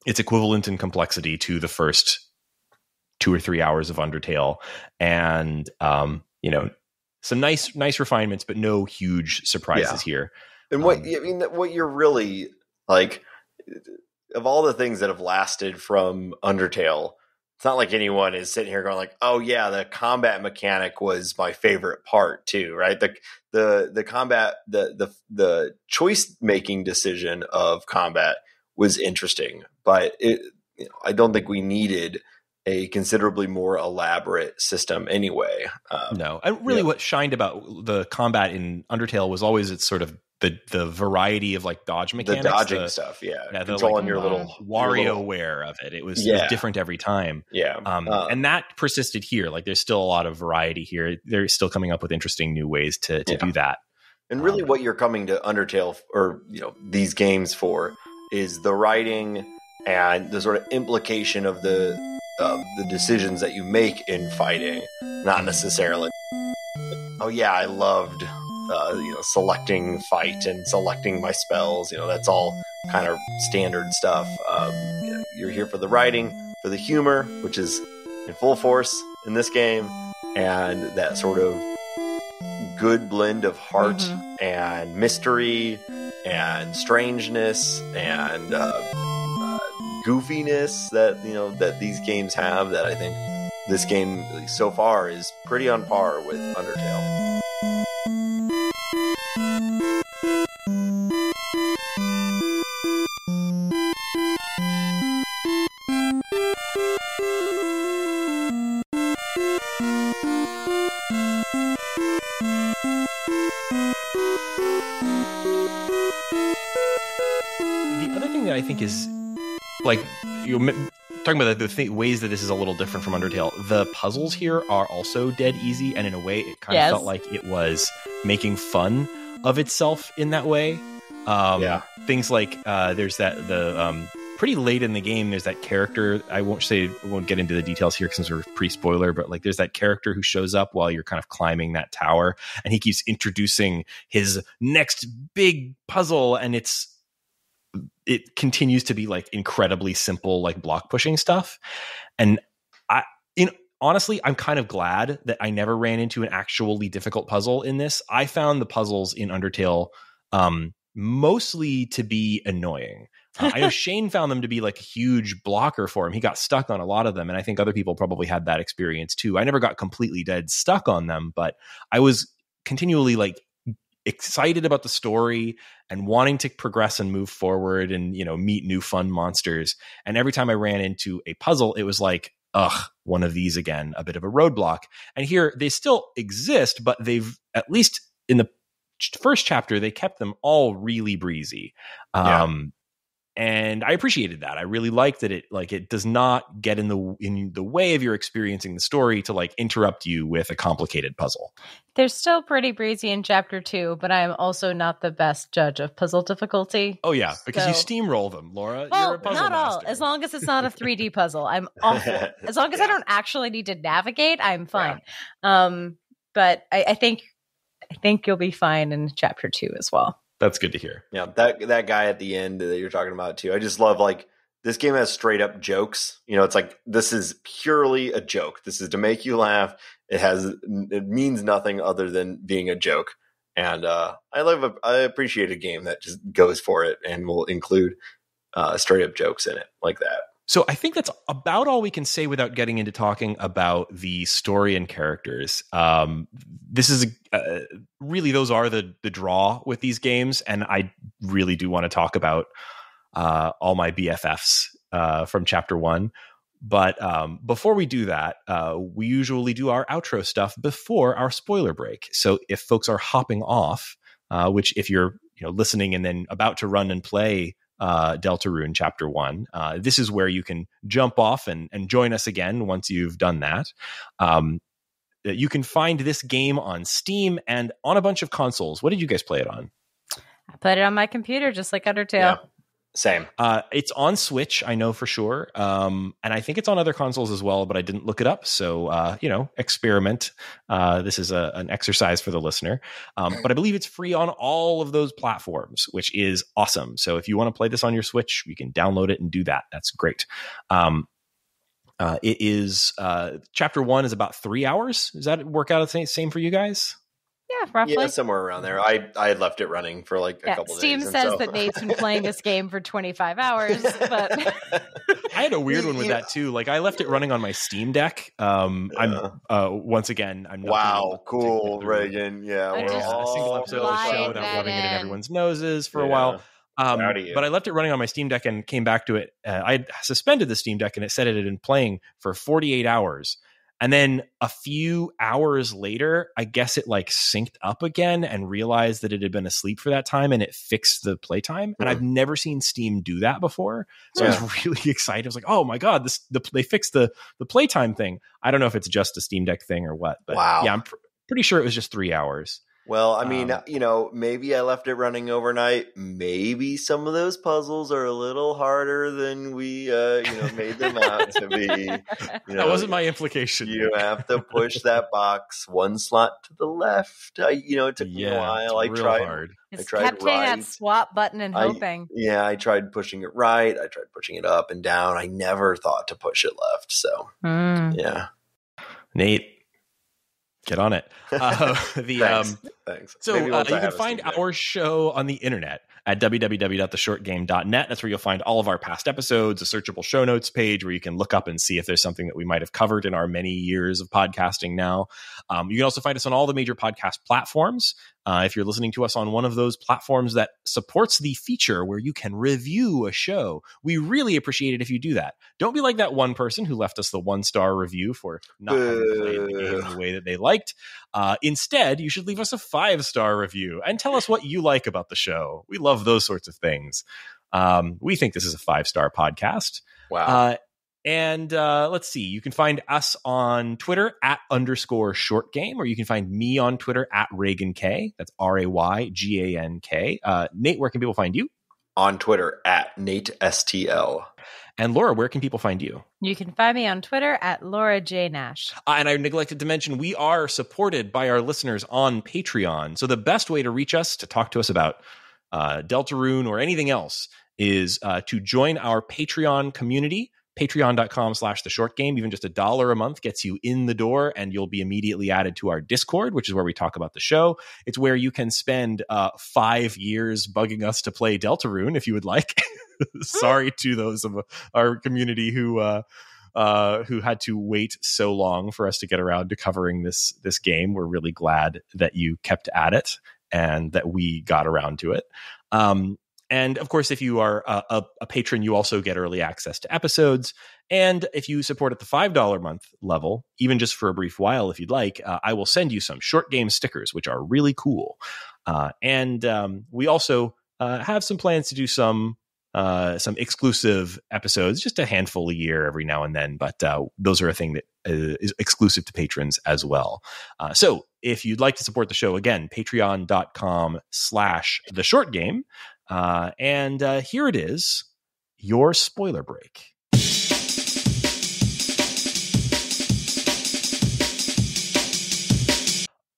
It's equivalent in complexity to the first 2 or 3 hours of Undertale, and some nice refinements, but no huge surprises here. And what you're really like, of all the things that have lasted from Undertale, it's not like anyone is sitting here going like, "Oh yeah, the combat mechanic was my favorite part too," right? The combat, the choice making decision of combat was interesting, but I don't think we needed a considerably more elaborate system anyway. No, and really, what shined about the combat in Undertale was always its sort of the variety of like dodge mechanics, the dodging stuff, controlling your little WarioWare of it. It was different every time, and that persisted here. Like, there's still a lot of variety here. They're still coming up with interesting new ways to do that. And really, what you're coming to Undertale or these games for is the writing and the sort of implication of the decisions that you make in fighting, not necessarily. Oh yeah, I loved selecting fight and selecting my spells. That's all kind of standard stuff. You're here for the writing, for the humor, which is in full force in this game, and that sort of good blend of heart and mystery and strangeness and goofiness that these games have, that I think this game, at least so far, is pretty on par with Undertale. The other thing that I think is, like, talking about the ways that this is a little different from Undertale, the puzzles here are also dead easy, and in a way it kind of felt like it was making fun of itself in that way. Things like there's the pretty late in the game, there's that character. I won't get into the details here since we're pre-spoiler, but like, there's that character who shows up while you're kind of climbing that tower, and he keeps introducing his next big puzzle, and it continues to be like incredibly simple, like block pushing stuff. And honestly, I'm kind of glad that I never ran into an actually difficult puzzle in this. I found the puzzles in Undertale mostly to be annoying. I know Shane found them to be like a huge blocker for him. He got stuck on a lot of them, and I think other people probably had that experience too. I never got completely dead stuck on them, but I was continually like excited about the story and wanting to progress and move forward and meet new fun monsters. And every time I ran into a puzzle, it was like, one of these again, a bit of a roadblock. And here they still exist, but they've, at least in the first chapter, they kept them all really breezy. And I appreciated that. I really liked that it does not get in the way of your experiencing the story to like interrupt you with a complicated puzzle. They're still pretty breezy in chapter 2, but I'm also not the best judge of puzzle difficulty. Oh yeah, because you steamroll them, Laura. Well, you're a puzzle not master. All. As long as it's not a 3D puzzle, I'm awful. As long as I don't actually need to navigate, I'm fine. But I think you'll be fine in chapter 2 as well. That's good to hear. Yeah, that guy at the end that you're talking about too. I just love, like, this game has straight up jokes. It's like, this is purely a joke. This is to make you laugh. It means nothing other than being a joke. And I appreciate a game that just goes for it and will include straight up jokes in it like that. So I think that's about all we can say without getting into talking about the story and characters. This is really, those are the draw with these games, and I really do want to talk about all my BFFs from chapter 1. But before we do that, we usually do our outro stuff before our spoiler break. So if folks are hopping off, which if you're listening and then about to run and play Deltarune Chapter 1. This is where you can jump off and join us again once you've done that. You can find this game on Steam and on a bunch of consoles. What did you guys play it on? I played it on my computer, just like Undertale. Same. It's on Switch, I know for sure. And I think it's on other consoles as well, but I didn't look it up. So, experiment. This is an exercise for the listener. But I believe it's free on all of those platforms, which is awesome. So if you want to play this on your Switch, you can download it and do that. That's great. It is chapter 1 is about 3 hours. Does that work out the same for you guys? Yeah, roughly. Yeah, somewhere around there. I had left it running for like a couple Steam days. Steam says that Nate's been playing this game for 25 hours, but I had a weird one with that too. Like I left it running on my Steam Deck. I'm once again, I'm not wow, cool, Reagan. Yeah, I we're just all a single episode of the show without rubbing it in everyone's noses for a while. But I left it running on my Steam Deck and came back to it. I suspended the Steam Deck and it said it had been playing for 48 hours. And then a few hours later, I guess it like synced up again and realized that it had been asleep for that time and it fixed the playtime. And I've never seen Steam do that before. So I was really excited. I was like, oh my God, they fixed the playtime thing. I don't know if it's just a Steam Deck thing or what, but yeah, I'm pretty sure it was just 3 hours. Well, I mean, maybe I left it running overnight. Maybe some of those puzzles are a little harder than we, made them out to be. That wasn't my implication. You have to push that box one slot to the left. It took me a while. I tried hard. I tried kept hitting that swap button and hoping. I tried pushing it right. I tried pushing it up and down. I never thought to push it left. So, yeah. Nate. Get on it. Thanks. So you can find our show on the internet at www.theshortgame.net. That's where you'll find all of our past episodes, a searchable show notes page where you can look up and see if there's something that we might have covered in our many years of podcasting now. You can also find us on all the major podcast platforms. If you're listening to us on one of those platforms that supports the feature where you can review a show, we really appreciate it if you do that. Don't be like that one person who left us the 1-star review for not having played the game the way that they liked. Instead, you should leave us a 5-star review and tell us what you like about the show. We love those sorts of things. We think this is a 5-star podcast. Wow. And let's see, you can find us on Twitter at _shortgame, or you can find me on Twitter at Reagan K. That's RayGank. Nate, where can people find you? On Twitter at NateSTL. And Laura, where can people find you? You can find me on Twitter at Laura J. Nash. And I neglected to mention, we are supported by our listeners on Patreon. So the best way to reach us, to talk to us about Deltarune or anything else, is to join our Patreon community. Patreon.com/theshortgame. Even just $1 a month gets you in the door, and you'll be immediately added to our Discord, which is where we talk about the show. It's where you can spend 5 years bugging us to play Deltarune if you would like. Sorry to those of our community who had to wait so long for us to get around to covering this game. We're really glad that you kept at it and that we got around to it. And of course, if you are a patron, you also get early access to episodes. And if you support at the $5 a month level, even just for a brief while, if you'd like, I will send you some short game stickers, which are really cool. And we also have some plans to do some exclusive episodes, just a handful a year every now and then. But those are a thing that is exclusive to patrons as well. So if you'd like to support the show, again, patreon.com/theshortgame. And here it is, your spoiler break.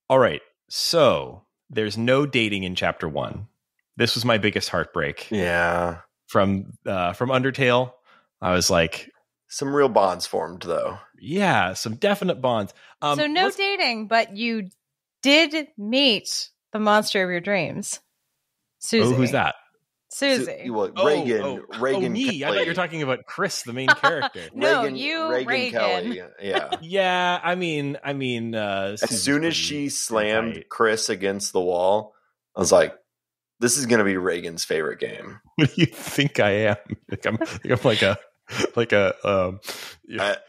All right, so there's no dating in chapter 1. This was my biggest heartbreak. Yeah. From Undertale, I was like, some real bonds formed, though. Yeah, some definite bonds. So no dating, but you did meet the monster of your dreams, Susie. Oh, who's that? Susie. Reagan. Reagan. Me. Kelly. I thought you were talking about Chris, the main character. No, Reagan Kelly. Yeah. Yeah. I mean. As soon as she slammed Chris against the wall, I was like, "This is going to be Reagan's favorite game." What do you think I am? I'm like a.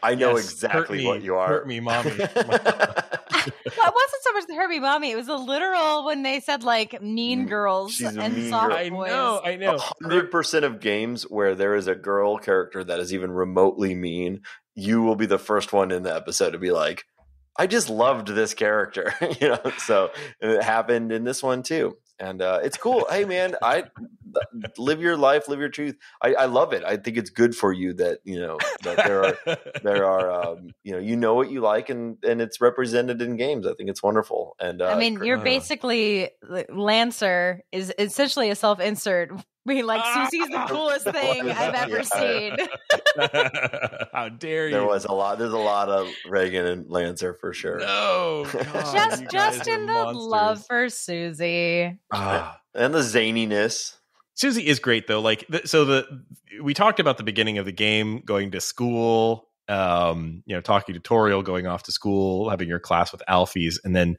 I know exactly what you are. Hurt me, mommy. Well, it wasn't so much the Hurt Me Mommy. It was a literal when they said like mean girls and soft boys. I know. 100% of games where there is a girl character that is even remotely mean, you will be the first one in the episode to be like, I just loved this character. So it happened in this one too. And it's cool. Hey man, live your life, live your truth. I love it. I think it's good for you that, that there are, what you like and it's represented in games. I think it's wonderful. And you're basically Lancer is essentially a self-insert. Susie's the coolest thing I've ever seen. How dare you? There's a lot of Reagan and Lancer for sure. No, God, just in the love for Susie. And the zaniness. Susie is great though. We talked about the beginning of the game, going to school, talking tutorial, going off to school, having your class with Alfies, and then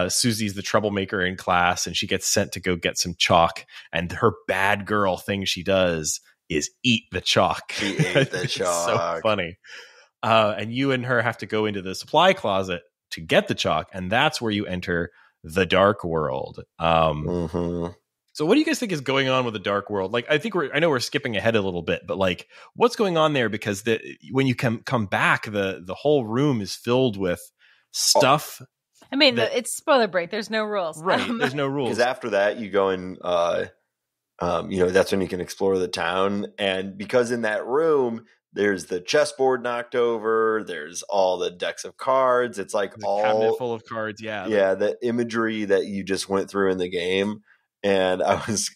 Susie's the troublemaker in class, and she gets sent to go get some chalk, and her bad girl thing she does is eat the chalk. She ate the chalk. So funny. And you and her have to go into the supply closet to get the chalk, and that's where you enter the dark world. So what do you guys think is going on with the dark world? I know we're skipping ahead a little bit, but what's going on there? Because when you come back, the whole room is filled with stuff. It's spoiler break. There's no rules. Right. There's no rules. Because after that, you go in, that's when you can explore the town. And because in that room, there's the chessboard knocked over. There's all the decks of cards. It's like all cabinet full of cards. Yeah. Yeah. The imagery that you just went through in the game. And I was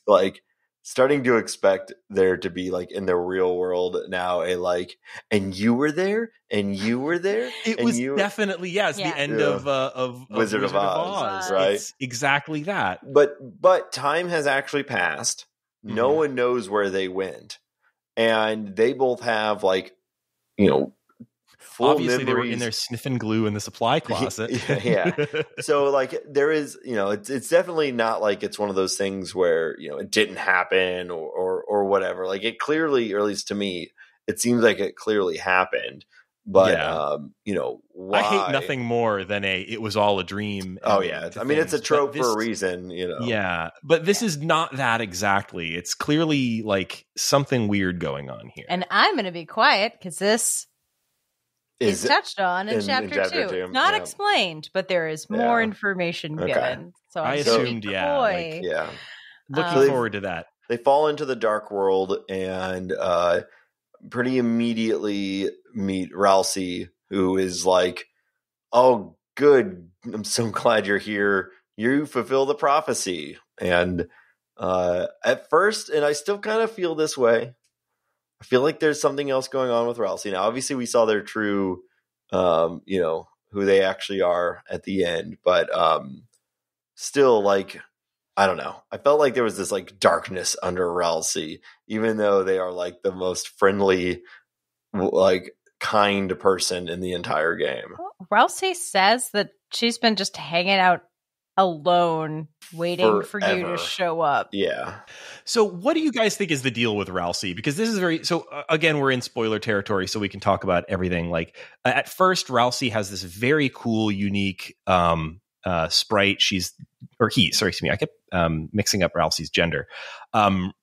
starting to expect there to be in the real world now and you were there and you were there. It was definitely, the end of Wizard of Oz, right? It's exactly that. But time has actually passed. No one knows where they went. And they both have full obviously memories. They were in there sniffing glue in the supply closet. Yeah. So there is, it's definitely not it's one of those things where, it didn't happen or whatever. It clearly, or at least to me, it seems like it clearly happened. But, why? I hate nothing more than it was all a dream. Oh, yeah. It's a trope for a reason, Yeah. But this is not that exactly. It's clearly something weird going on here. And I'm going to be quiet because this is touched on in chapter 2. Not explained, but there is more information given. So I assumed, looking forward to that. They fall into the dark world and pretty immediately meet Ralsei, who is oh, good. I'm so glad you're here. You fulfill the prophecy. And at first, and I still kind of feel this way, I feel like there's something else going on with Ralsei. Now, obviously, we saw their true, who they actually are at the end. But still, I don't know. I felt like there was this darkness under Ralsei, even though they are the most friendly, kind person in the entire game. Ralsei says that she's been just hanging out alone, waiting for you to show up. Yeah. So what do you guys think is the deal with Ralsei? Because this is again, we're in spoiler territory, so we can talk about everything. At first, Ralsei has this very cool, unique sprite. I kept mixing up Ralsei's gender.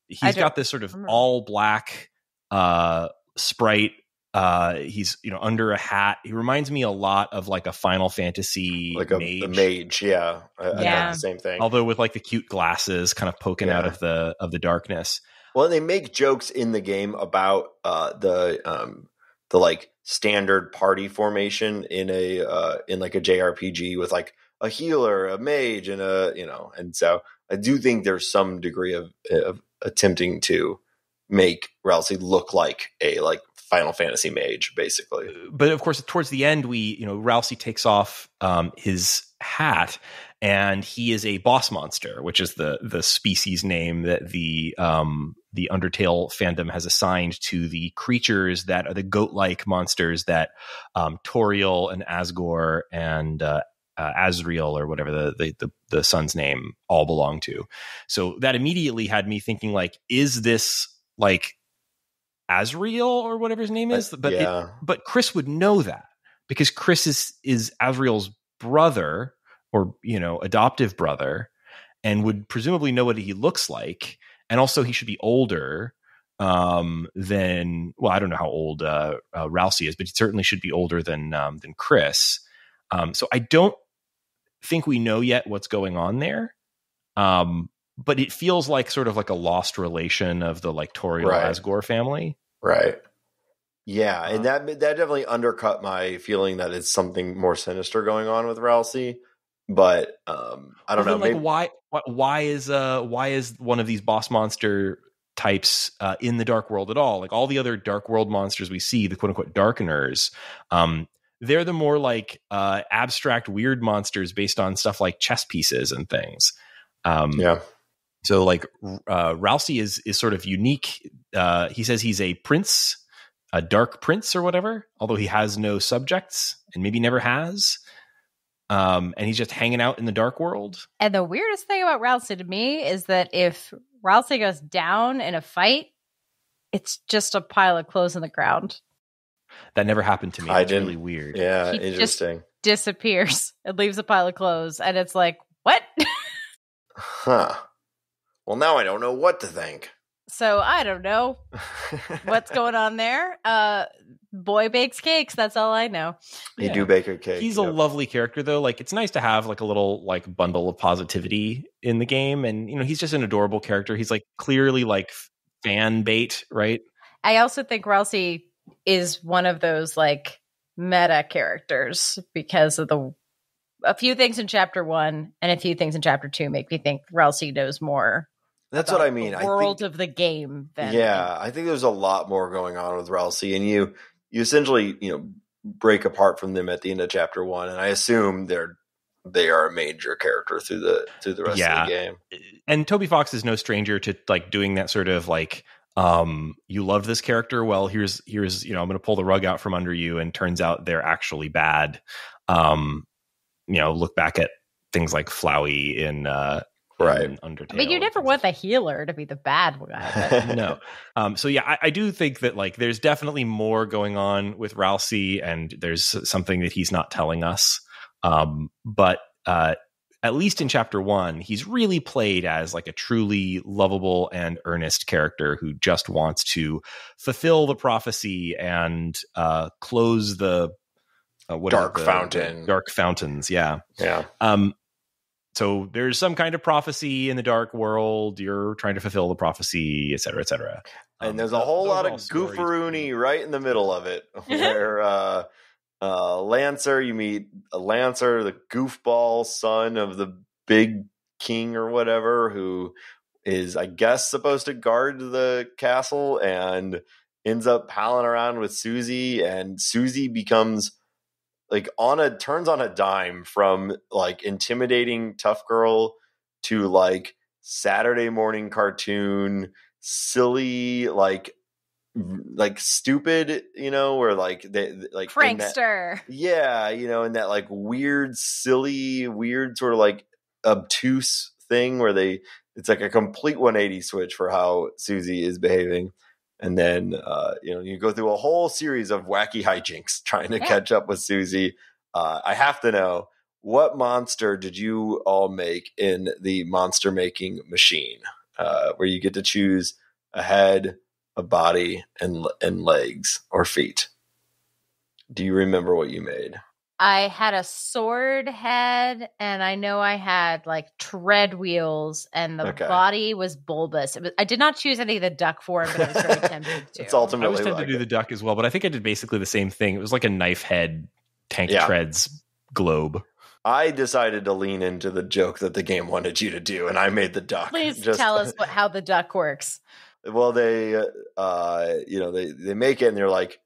He's got this sort of all black sprite. He's under a hat. He reminds me a lot of a Final Fantasy mage. A mage, yeah. I got the same thing. Although with the cute glasses kind of poking out of the darkness. Well, they make jokes in the game about the standard party formation in a JRPG with a healer, a mage, and and so I do think there's some degree of attempting to make Ralsei look like a Final Fantasy mage, basically. But of course, towards the end, Ralsei takes off his hat, and he is a boss monster, which is the species name that the Undertale fandom has assigned to the creatures that are the goat-like monsters that Toriel and Asgore and Azriel, or whatever the son's name, all belong to. So that immediately had me thinking, is this Azriel or whatever his name is? But Chris would know that, because Chris is Azriel's brother, or adoptive brother, and would presumably know what he looks like, and also he should be older than. Well, I don't know how old Ralsei is, but he certainly should be older than Chris. So I don't think we know yet what's going on there. but it feels like sort of like a lost relation of the like Toriel Asgore family. Right. Yeah, and that definitely undercut my feeling that it's something more sinister going on with Ralsei. But I don't know. Like, why is one of these boss monster types in the Dark World at all? Like all the other Dark World monsters we see, the quote unquote Darkeners, they're the more like abstract, weird monsters based on stuff like chess pieces and things. So like Ralsei is sort of unique. He says he's a prince, a dark prince or whatever, although he has no subjects and maybe never has. And he's just hanging out in the Dark World. And the weirdest thing about Ralsei to me is that if Ralsei goes down in a fight, it's just a pile of clothes on the ground. That never happened to me. It's really weird. Yeah, he interesting. Just disappears and leaves a pile of clothes, and it's like, what? Huh. Well, now I don't know what to think. So I don't know what's going on there. Boy bakes cakes. That's all I know. You do bake a cake. He's a lovely character, though. Like, it's nice to have like a little like bundle of positivity in the game, and he's just an adorable character. He's like clearly like fan bait, right? I also think Ralsei is one of those like meta characters because of a few things in chapter 1 and a few things in chapter 2 make me think Ralsei knows more. That's what I mean. The world of the game. I think there's a lot more going on with Ralsei, and you essentially break apart from them at the end of chapter 1, and I assume they are a major character through the rest of the game. And Toby Fox is no stranger to like doing that sort of like you loved this character. Well, here's I'm going to pull the rug out from under you, and turns out they're actually bad. Look back at things like Flowey in Undertale. But you never want the healer to be the bad guy. No. So yeah, I do think that like there's definitely more going on with Ralsei, and there's something that he's not telling us. But at least in chapter 1, he's really played as like a truly lovable and earnest character who just wants to fulfill the prophecy and close the dark fountains. Yeah. So there's some kind of prophecy in the Dark World. You're trying to fulfill the prophecy, et cetera, et cetera. And there's a whole lot of goofaroonie right in the middle of it, where Lancer, you meet Lancer, the goofball son of the big king or whatever, who is, I guess, supposed to guard the castle and ends up palling around with Susie, and Susie becomes like turns on a dime from like intimidating tough girl to like Saturday morning cartoon, silly, like stupid, where like they like prankster. In that like weird, silly, weird sort of like obtuse thing where it's like a complete 180 switch for how Susie is behaving. And then, you go through a whole series of wacky hijinks trying to catch up with Susie. I have to know, what monster did you all make in the monster making machine, where you get to choose a head, a body, and legs or feet? Do you remember what you made? I had a sword head, and I know I had like tread wheels, and the body was bulbous. I did not choose any of the duck form, but I was very tempted to. It's ultimately I was tempted to do the duck as well, but I think I did basically the same thing. It was like a knife head tank treads globe. I decided to lean into the joke that the game wanted you to do, and I made the duck. Please tell us how the duck works. Well, they make it, and they're like,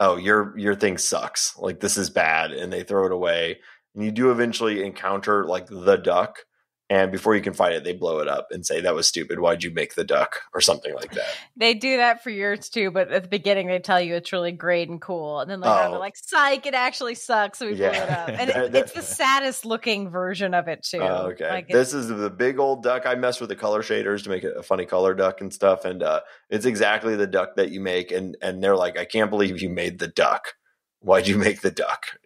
oh, your thing sucks. Like, this is bad. And they throw it away. And you do eventually encounter like the duck. And before you can fight it, they blow it up and say, that was stupid. Why'd you make the duck? Or something like that. They do that for yours too. But at the beginning, they tell you it's really great and cool. And then later on, they're like, psych, it actually sucks. So we blew it up. And it's the saddest looking version of it too. Okay. Like this is the big old duck. I messed with the color shaders to make it a funny color duck and stuff. And it's exactly the duck that you make. And they're like, I can't believe you made the duck. Why'd you make the duck?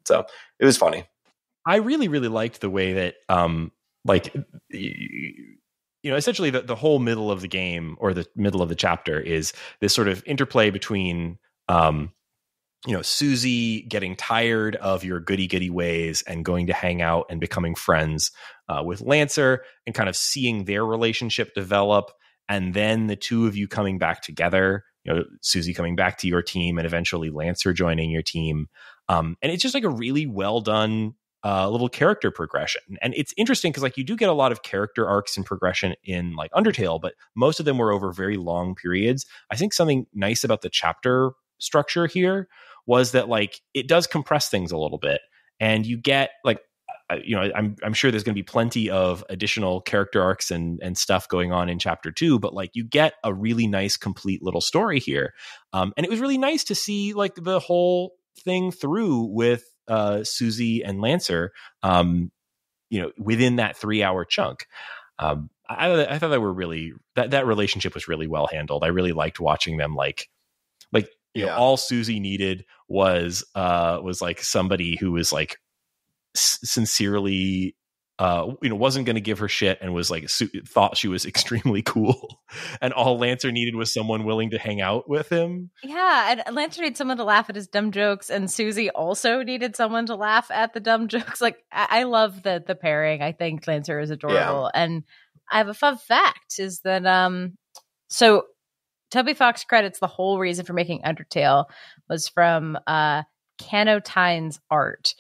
So it was funny. I really, really liked the way that essentially the whole middle of the game, or the middle of the chapter, is this sort of interplay between Susie getting tired of your goody ways and going to hang out and becoming friends with Lancer, and kind of seeing their relationship develop, and then the two of you coming back together, Susie coming back to your team and eventually Lancer joining your team. And it's just like a really well done little character progression. And it's interesting because like you do get a lot of character arcs and progression in like Undertale, but most of them were over very long periods. I think something nice about the chapter structure here was that like it does compress things a little bit, and you get like I'm sure there's going to be plenty of additional character arcs and stuff going on in chapter 2, but like you get a really nice complete little story here. And it was really nice to see like the whole thing through with Susie and Lancer, within that 3-hour chunk. I thought they were really that relationship was really well handled. I really liked watching them all Susie needed was like somebody who was like sincerely wasn't going to give her shit and was like thought she was extremely cool, and all Lancer needed was someone willing to hang out with him. Yeah, and Lancer needed someone to laugh at his dumb jokes, and Susie also needed someone to laugh at the dumb jokes. Like I love the pairing. I think Lancer is adorable. Yeah. And I have a fun fact is that so Toby Fox credits the whole reason for making Undertale was from Canotine's art,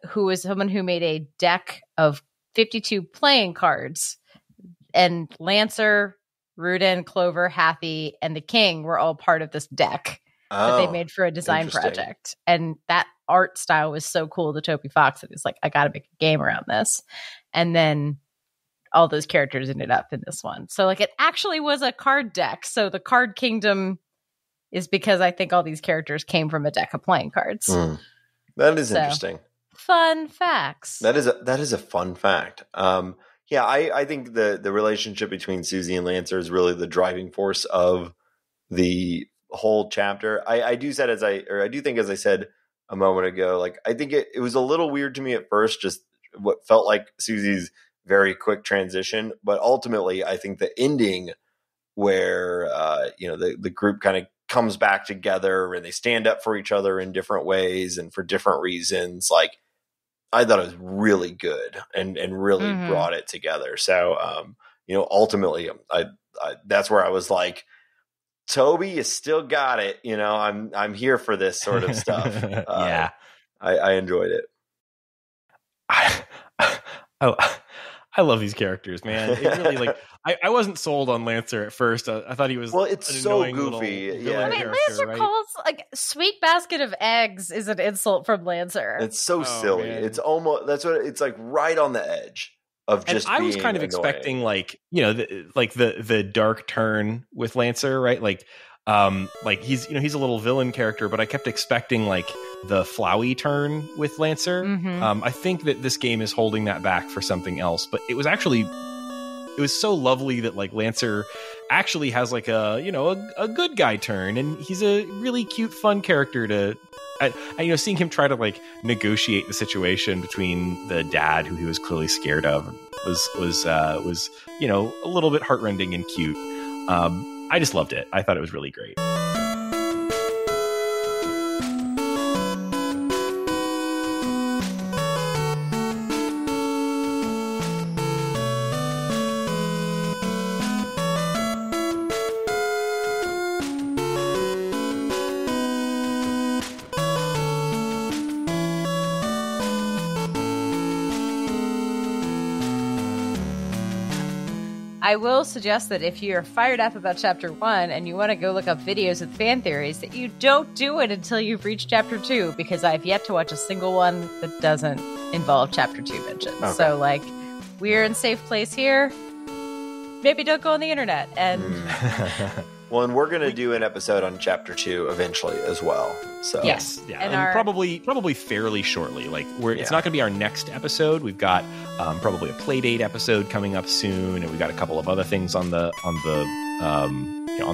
who was someone who made a deck of 52 playing cards. And Lancer, Rudin, Clover, Happy, and the King were all part of this deck that they made for a design project. And that art style was so cool to Toby Fox that it's like, I got to make a game around this. And then all those characters ended up in this one. So like it actually was a card deck. So the card kingdom is because I think all these characters came from a deck of playing cards. That is interesting. Fun facts. That is a fun fact. I think the relationship between Susie and Lancer is really the driving force of the whole chapter. I do think, as I said a moment ago, like I think it was a little weird to me at first, just what felt like Susie's very quick transition, but ultimately I think the ending where the group kind of comes back together and they stand up for each other in different ways and for different reasons, like I thought it was really good and really brought it together. So ultimately I that's where I was like, Toby, you still got it. I'm here for this sort of stuff. Yeah, I enjoyed it. I love these characters, man. It really like I wasn't sold on Lancer at first. I thought he was it's so goofy. Yeah, I mean, Lancer calls like sweet basket of eggs is an insult from Lancer. It's so silly. Man. It's almost it's like right on the edge of just. And I was kind of expecting the dark turn with Lancer, right? Like he's he's a little villain character, but I kept expecting like the Flowey turn with Lancer. I think that this game is holding that back for something else, but it was so lovely that like Lancer actually has like a good guy turn, and he's a really cute, fun character to. Seeing him try to like negotiate the situation between the dad, who he was clearly scared of, was a little bit heartrending and cute. I just loved it. I thought it was really great. I will suggest that if you're fired up about Chapter 1 and you want to go look up videos with fan theories, that you don't do it until you've reached Chapter 2, because I've yet to watch a single one that doesn't involve Chapter 2 mentions. Okay. So, like, we're in safe place here. Maybe don't go on the internet. And well, and we're going to do an episode on Chapter 2 eventually as well. So yes, yeah, and probably fairly shortly. Like it's not going to be our next episode. We've got probably a Playdate episode coming up soon, and we've got a couple of other things on the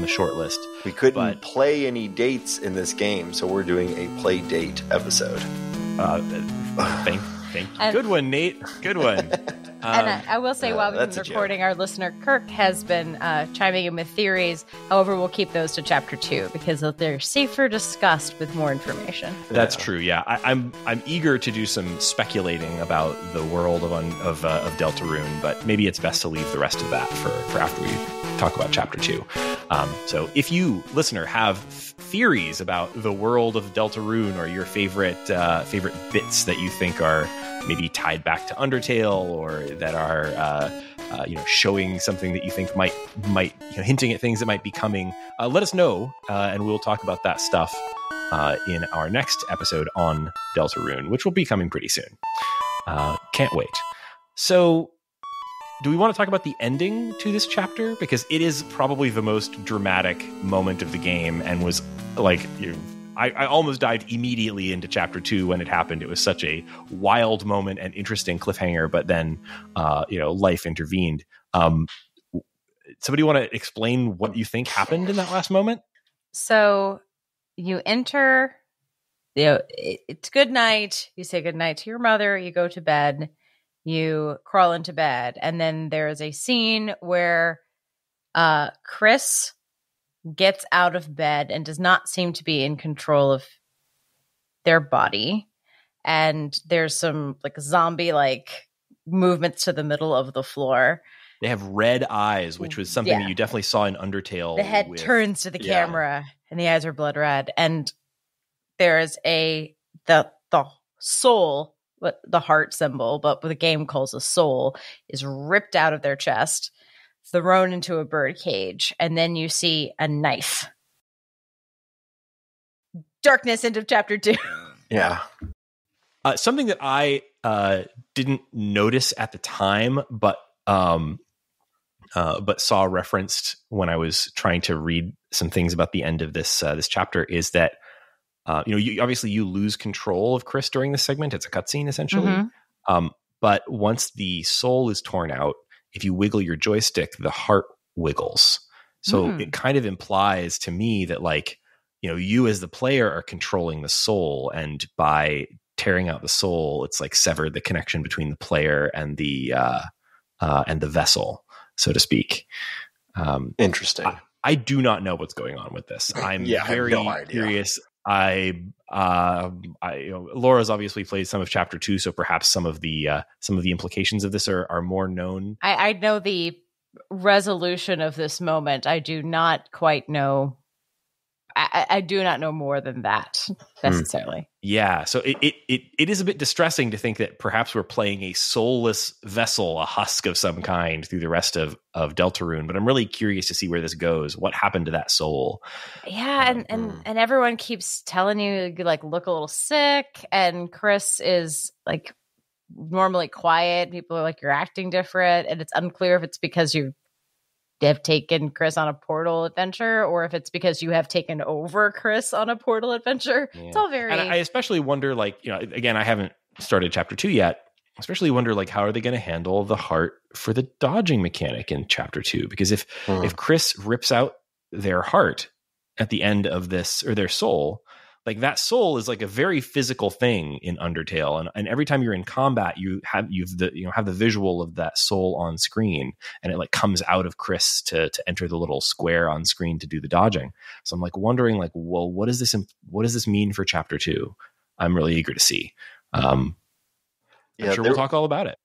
short list. We couldn't play any dates in this game, so we're doing a Playdate episode. Thank you. Good one, Nate. Good one. And I will say, while we've been recording, our listener Kirk has been chiming in with theories. However, we'll keep those to chapter 2 because they're safer discussed with more information. That's true. Yeah, I'm eager to do some speculating about the world of Deltarune, but maybe it's best to leave the rest of that for after we talk about chapter 2. So if you, listener, have theories about the world of Deltarune or your favorite bits that you think are maybe tied back to Undertale or that are showing something that you think might hinting at things that might be coming, let us know, and we'll talk about that stuff in our next episode on Deltarune, which will be coming pretty soon. Can't wait. So do we want to talk about the ending to this chapter? Because it is probably the most dramatic moment of the game and was like, I almost dived immediately into chapter 2 when it happened. It was such a wild moment and interesting cliffhanger, but then, life intervened. Somebody want to explain what you think happened in that last moment? So you enter, it's good night. You say good night to your mother. You go to bed. You crawl into bed, and then there is a scene where Chris gets out of bed and does not seem to be in control of their body. And there's some like zombie-like movements to the middle of the floor. They have red eyes, which was something that you definitely saw in Undertale. The head turns to the camera, and the eyes are blood red. And there is the soul, the heart symbol, but what the game calls a soul, is ripped out of their chest, thrown into a bird cage, and then you see a knife. Darkness, end of chapter 2. Yeah. Something that I didn't notice at the time, but saw referenced when I was trying to read some things about the end of this chapter is that you lose control of Chris during this segment. It's a cutscene essentially. Mm-hmm. But once the soul is torn out, if you wiggle your joystick, the heart wiggles. So it kind of implies to me that you as the player are controlling the soul, and by tearing out the soul, it's like severed the connection between the player and the vessel, so to speak. Interesting. I do not know what's going on with this. I'm very curious. Laura's obviously played some of chapter 2, so perhaps some of the implications of this are more known. I know the resolution of this moment. I do not quite know. I do not know more than that necessarily. Yeah, so it is a bit distressing to think that perhaps we're playing a soulless vessel, a husk of some kind, through the rest of Deltarune. But I'm really curious to see where this goes. What happened to that soul? Yeah, and everyone keeps telling you look a little sick, and Chris is normally quiet. People are you're acting different, and it's unclear if it's because you have taken Chris on a portal adventure or if it's because you have taken over Chris on a portal adventure. Yeah. It's all very... And I especially wonder, again, I haven't started chapter 2 yet. I especially wonder, how are they going to handle the heart for the dodging mechanic in chapter 2? Because if Chris rips out their heart at the end of this, or their soul, that soul is a very physical thing in Undertale, and every time you're in combat, you have the visual of that soul on screen, and it comes out of Chris to enter the little square on screen to do the dodging. So I'm wondering well, what does this mean for chapter 2? I'm really eager to see. I'm sure we'll talk all about it.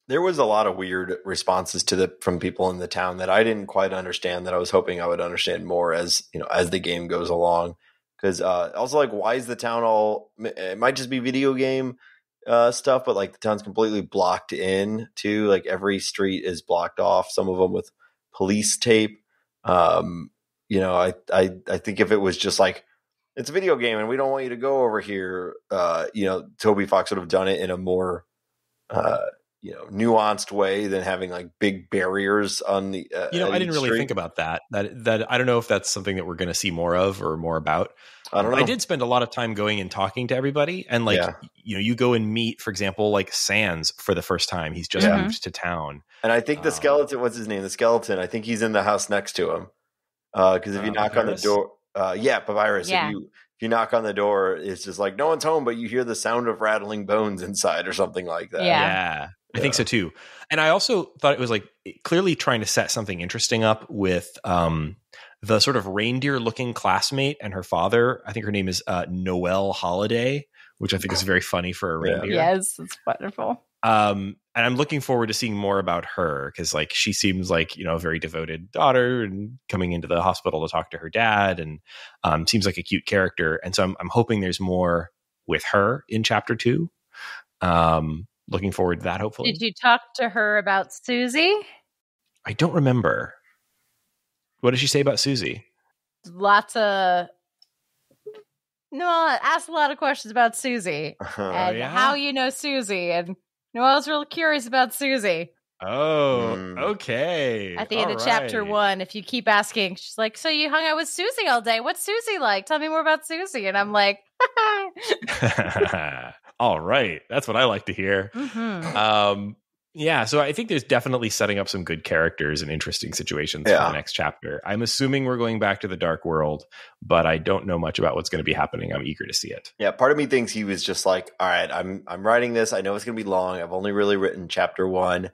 There was a lot of weird responses from people in the town that I didn't quite understand, that I was hoping I would understand more as the game goes along. Because also, why is the town all? It might just be video game stuff, but the town's completely blocked in too. Every street is blocked off. Some of them with police tape. I think if it was just it's a video game and we don't want you to go over here, Toby Fox would have done it in a more nuanced way than having big barriers on the. I didn't really think about that. That I don't know if that's something that we're going to see more of or more about. I don't know. I did spend a lot of time going and talking to everybody, and you go and meet, for example, Sans for the first time. He's just moved to town, and I think the skeleton. What's his name? The skeleton. I think he's in the house next to him. Because if you knock on the door, Papyrus. Yeah. you knock on the door, it's just like no one's home, but you hear the sound of rattling bones inside or something like that. Yeah. I think so too. And I also thought it was like clearly trying to set something interesting up with the sort of reindeer looking classmate and her father. I think her name is Noelle Holiday, which I think is very funny for a reindeer. Yes, it's wonderful. And I'm looking forward to seeing more about her because like she seems like, a very devoted daughter and coming into the hospital to talk to her dad and seems like a cute character. And so I'm hoping there's more with her in chapter 2. Looking forward to that, hopefully. Did you talk to her about Susie? I don't remember. What did she say about Susie? Asked a lot of questions about Susie and how you know Susie. And I was real curious about Susie. Oh, okay. At the end of chapter 1, if you keep asking, she's like, so you hung out with Susie all day. What's Susie like? Tell me more about Susie. And I'm like, all right. That's what I like to hear. Mm-hmm. Yeah, so I think there's definitely setting up some good characters and interesting situations for the next chapter. I'm assuming we're going back to the Dark World, but I don't know much about what's going to be happening. I'm eager to see it. Yeah, part of me thinks he was just like, all right, I'm writing this. I know it's going to be long. I've only really written chapter 1.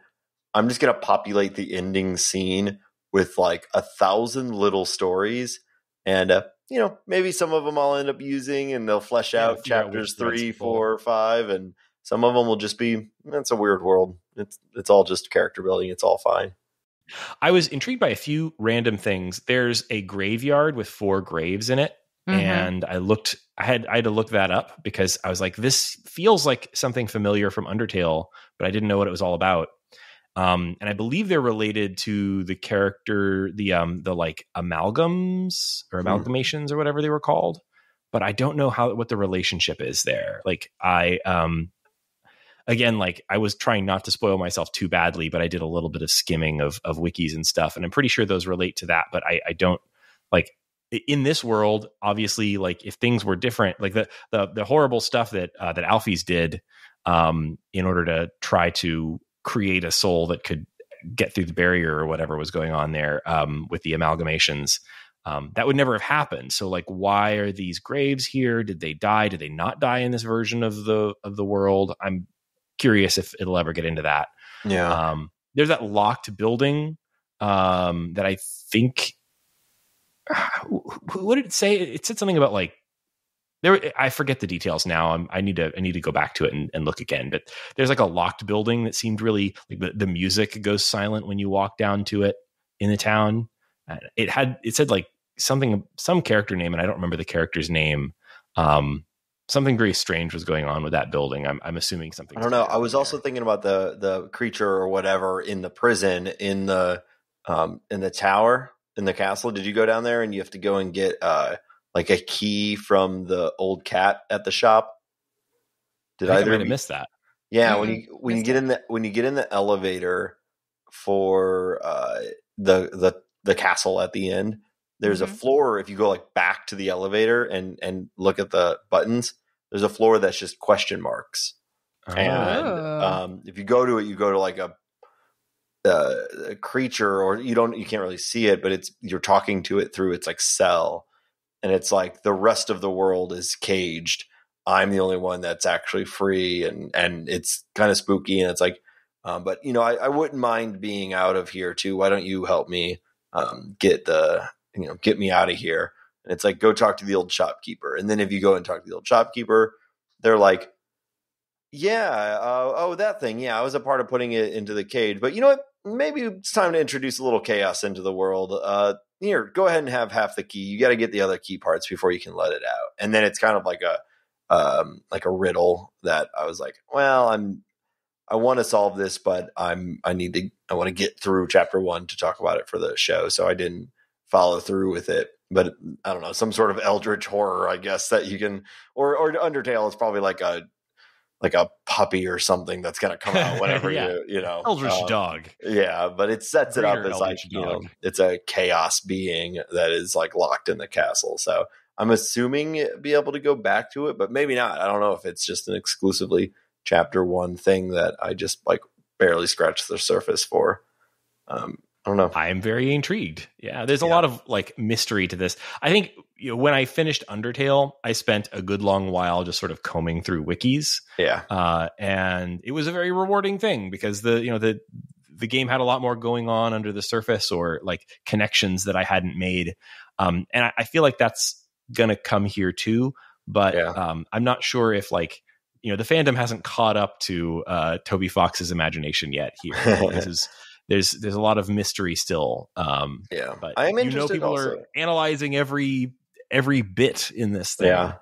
I'm just going to populate the ending scene with like 1,000 little stories. And, maybe some of them I'll end up using and they'll flesh out chapters 3, 4, 5. And some of them will just be, it's a weird world. It's all just character building. It's all fine. I was intrigued by a few random things. There's a graveyard with 4 graves in it. Mm-hmm. And I had to look that up because I was like, this feels like something familiar from Undertale, but I didn't know what it was all about. And I believe they're related to the character, the like amalgams or amalgamations or whatever they were called. But I don't know what the relationship is there. Like again, like I was trying not to spoil myself too badly, but I did a little bit of skimming of wikis and stuff. And I'm pretty sure those relate to that, but I don't like in this world, obviously, like if things were different, like the horrible stuff that Alphys did in order to try to create a soul that could get through the barrier or whatever was going on there with the amalgamations, that would never have happened. So like, why are these graves here? Did they die? Did they not die in this version of the world? I'm curious if it'll ever get into that. Yeah. There's that locked building that I think, what did it say? It said something about like, I forget the details now. I need to go back to it and look again. But there's like a locked building that seemed really like the music goes silent when you walk down to it in the town. It said like some character name, and I don't remember the character's name. Something very strange was going on with that building. I'm assuming something. I don't know. I was also thinking about the creature or whatever in the prison in the tower in the castle. Did you go down there and you have to go and get like a key from the old cat at the shop? Did I might have missed that? Yeah, when you get in the elevator for the castle at the end, there's a floor. If you go like back to the elevator and look at the buttons, there's a floor that's just question marks. Oh. And if you go to it, you go to like a creature, or you can't really see it, but you're talking to it through its like cell. And it's like the rest of the world is caged. I'm the only one that's actually free, and it's kind of spooky. And it's like, but I wouldn't mind being out of here too. Why don't you help me get me out of here? And it's like, go talk to the old shopkeeper. And then if you go and talk to the old shopkeeper, they're like, yeah, that thing. Yeah, I was a part of putting it into the cage. But you know what? Maybe it's time to introduce a little chaos into the world. Here, go ahead and have half the key. You got to get the other key parts before you can let it out. And then it's kind of like a riddle that I was like, well, I want to solve this, but I want to get through chapter 1 to talk about it for the show. So I didn't follow through with it. But I don't know, some sort of eldritch horror, I guess, that you can, or Undertale is probably like a puppy or something that's going to come out whenever eldritch dog. Yeah, but it sets it up as like, it's a chaos being that is like locked in the castle. So I'm assuming be able to go back to it, but maybe not. I don't know if it's just an exclusively chapter 1 thing that I just like barely scratched the surface for. I don't know. I am very intrigued. Yeah, there's a lot of like mystery to this. I think when I finished Undertale, I spent a good long while just sort of combing through wikis. Yeah, and it was a very rewarding thing because the game had a lot more going on under the surface, or like connections that I hadn't made. And I feel like that's gonna come here too. But I'm not sure if like the fandom hasn't caught up to Toby Fox's imagination yet. Here, there's a lot of mystery still. But I am interested. People also are analyzing every bit in this thing. Yeah,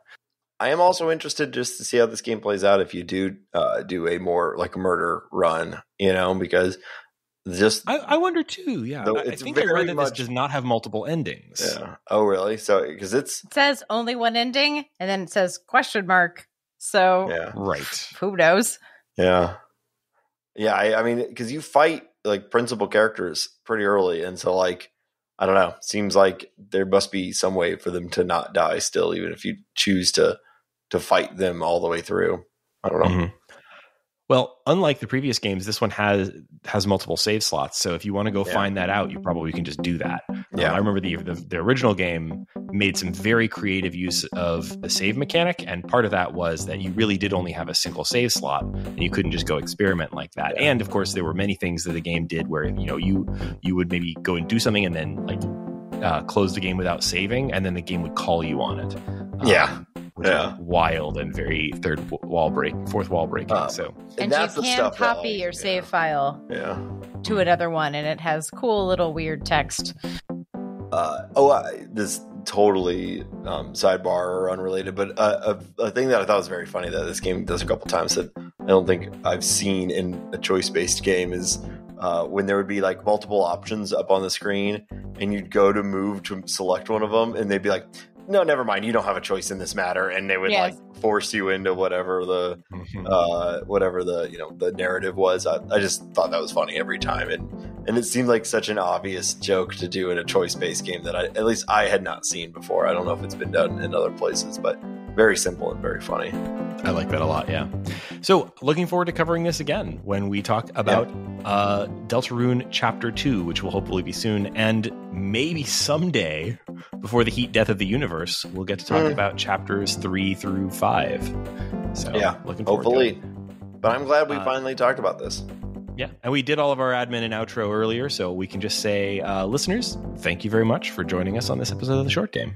I am also interested just to see how this game plays out if you do a more like a murder run, because just I wonder too. Yeah, I think I read that this does not have multiple endings. Yeah. Oh, really? So because it says only one ending, and then it says question mark. So right. Who knows? Yeah. Yeah. I mean, because you fight like principal characters pretty early, and so like I don't know. Seems like there must be some way for them to not die still, even if you choose to fight them all the way through. I don't know. Mm-hmm. Well, unlike the previous games, this one has multiple save slots. So if you want to go find that out, you probably can just do that. I remember the original game made some very creative use of the save mechanic, and part of that was that you really did only have a single save slot, and you couldn't just go experiment like that. Yeah. And of course, there were many things that the game did where you would maybe go and do something and then like close the game without saving, and then the game would call you on it. Which is wild and very fourth wall breaking. So and you can copy your save file to another one, and it has cool little weird text. This totally sidebar or unrelated, but a thing that I thought was very funny that this game does a couple times that I don't think I've seen in a choice-based game is when there would be like multiple options up on the screen, and you'd go to move to select one of them, and they'd be like, no, never mind, you don't have a choice in this matter, and they would like force you into whatever the the narrative was. I just thought that was funny every time, and it seemed like such an obvious joke to do in a choice-based game that at least I had not seen before. I don't know if it's been done in other places, but very simple and very funny. I like that a lot, yeah. So looking forward to covering this again when we talk about Deltarune Chapter 2, which will hopefully be soon, and maybe someday, before the heat death of the universe, we'll get to talk about Chapters 3 through 5. So looking forward hopefully. to it. But I'm glad we finally talked about this. Yeah, and we did all of our admin and outro earlier, so we can just say, listeners, thank you very much for joining us on this episode of The Short Game.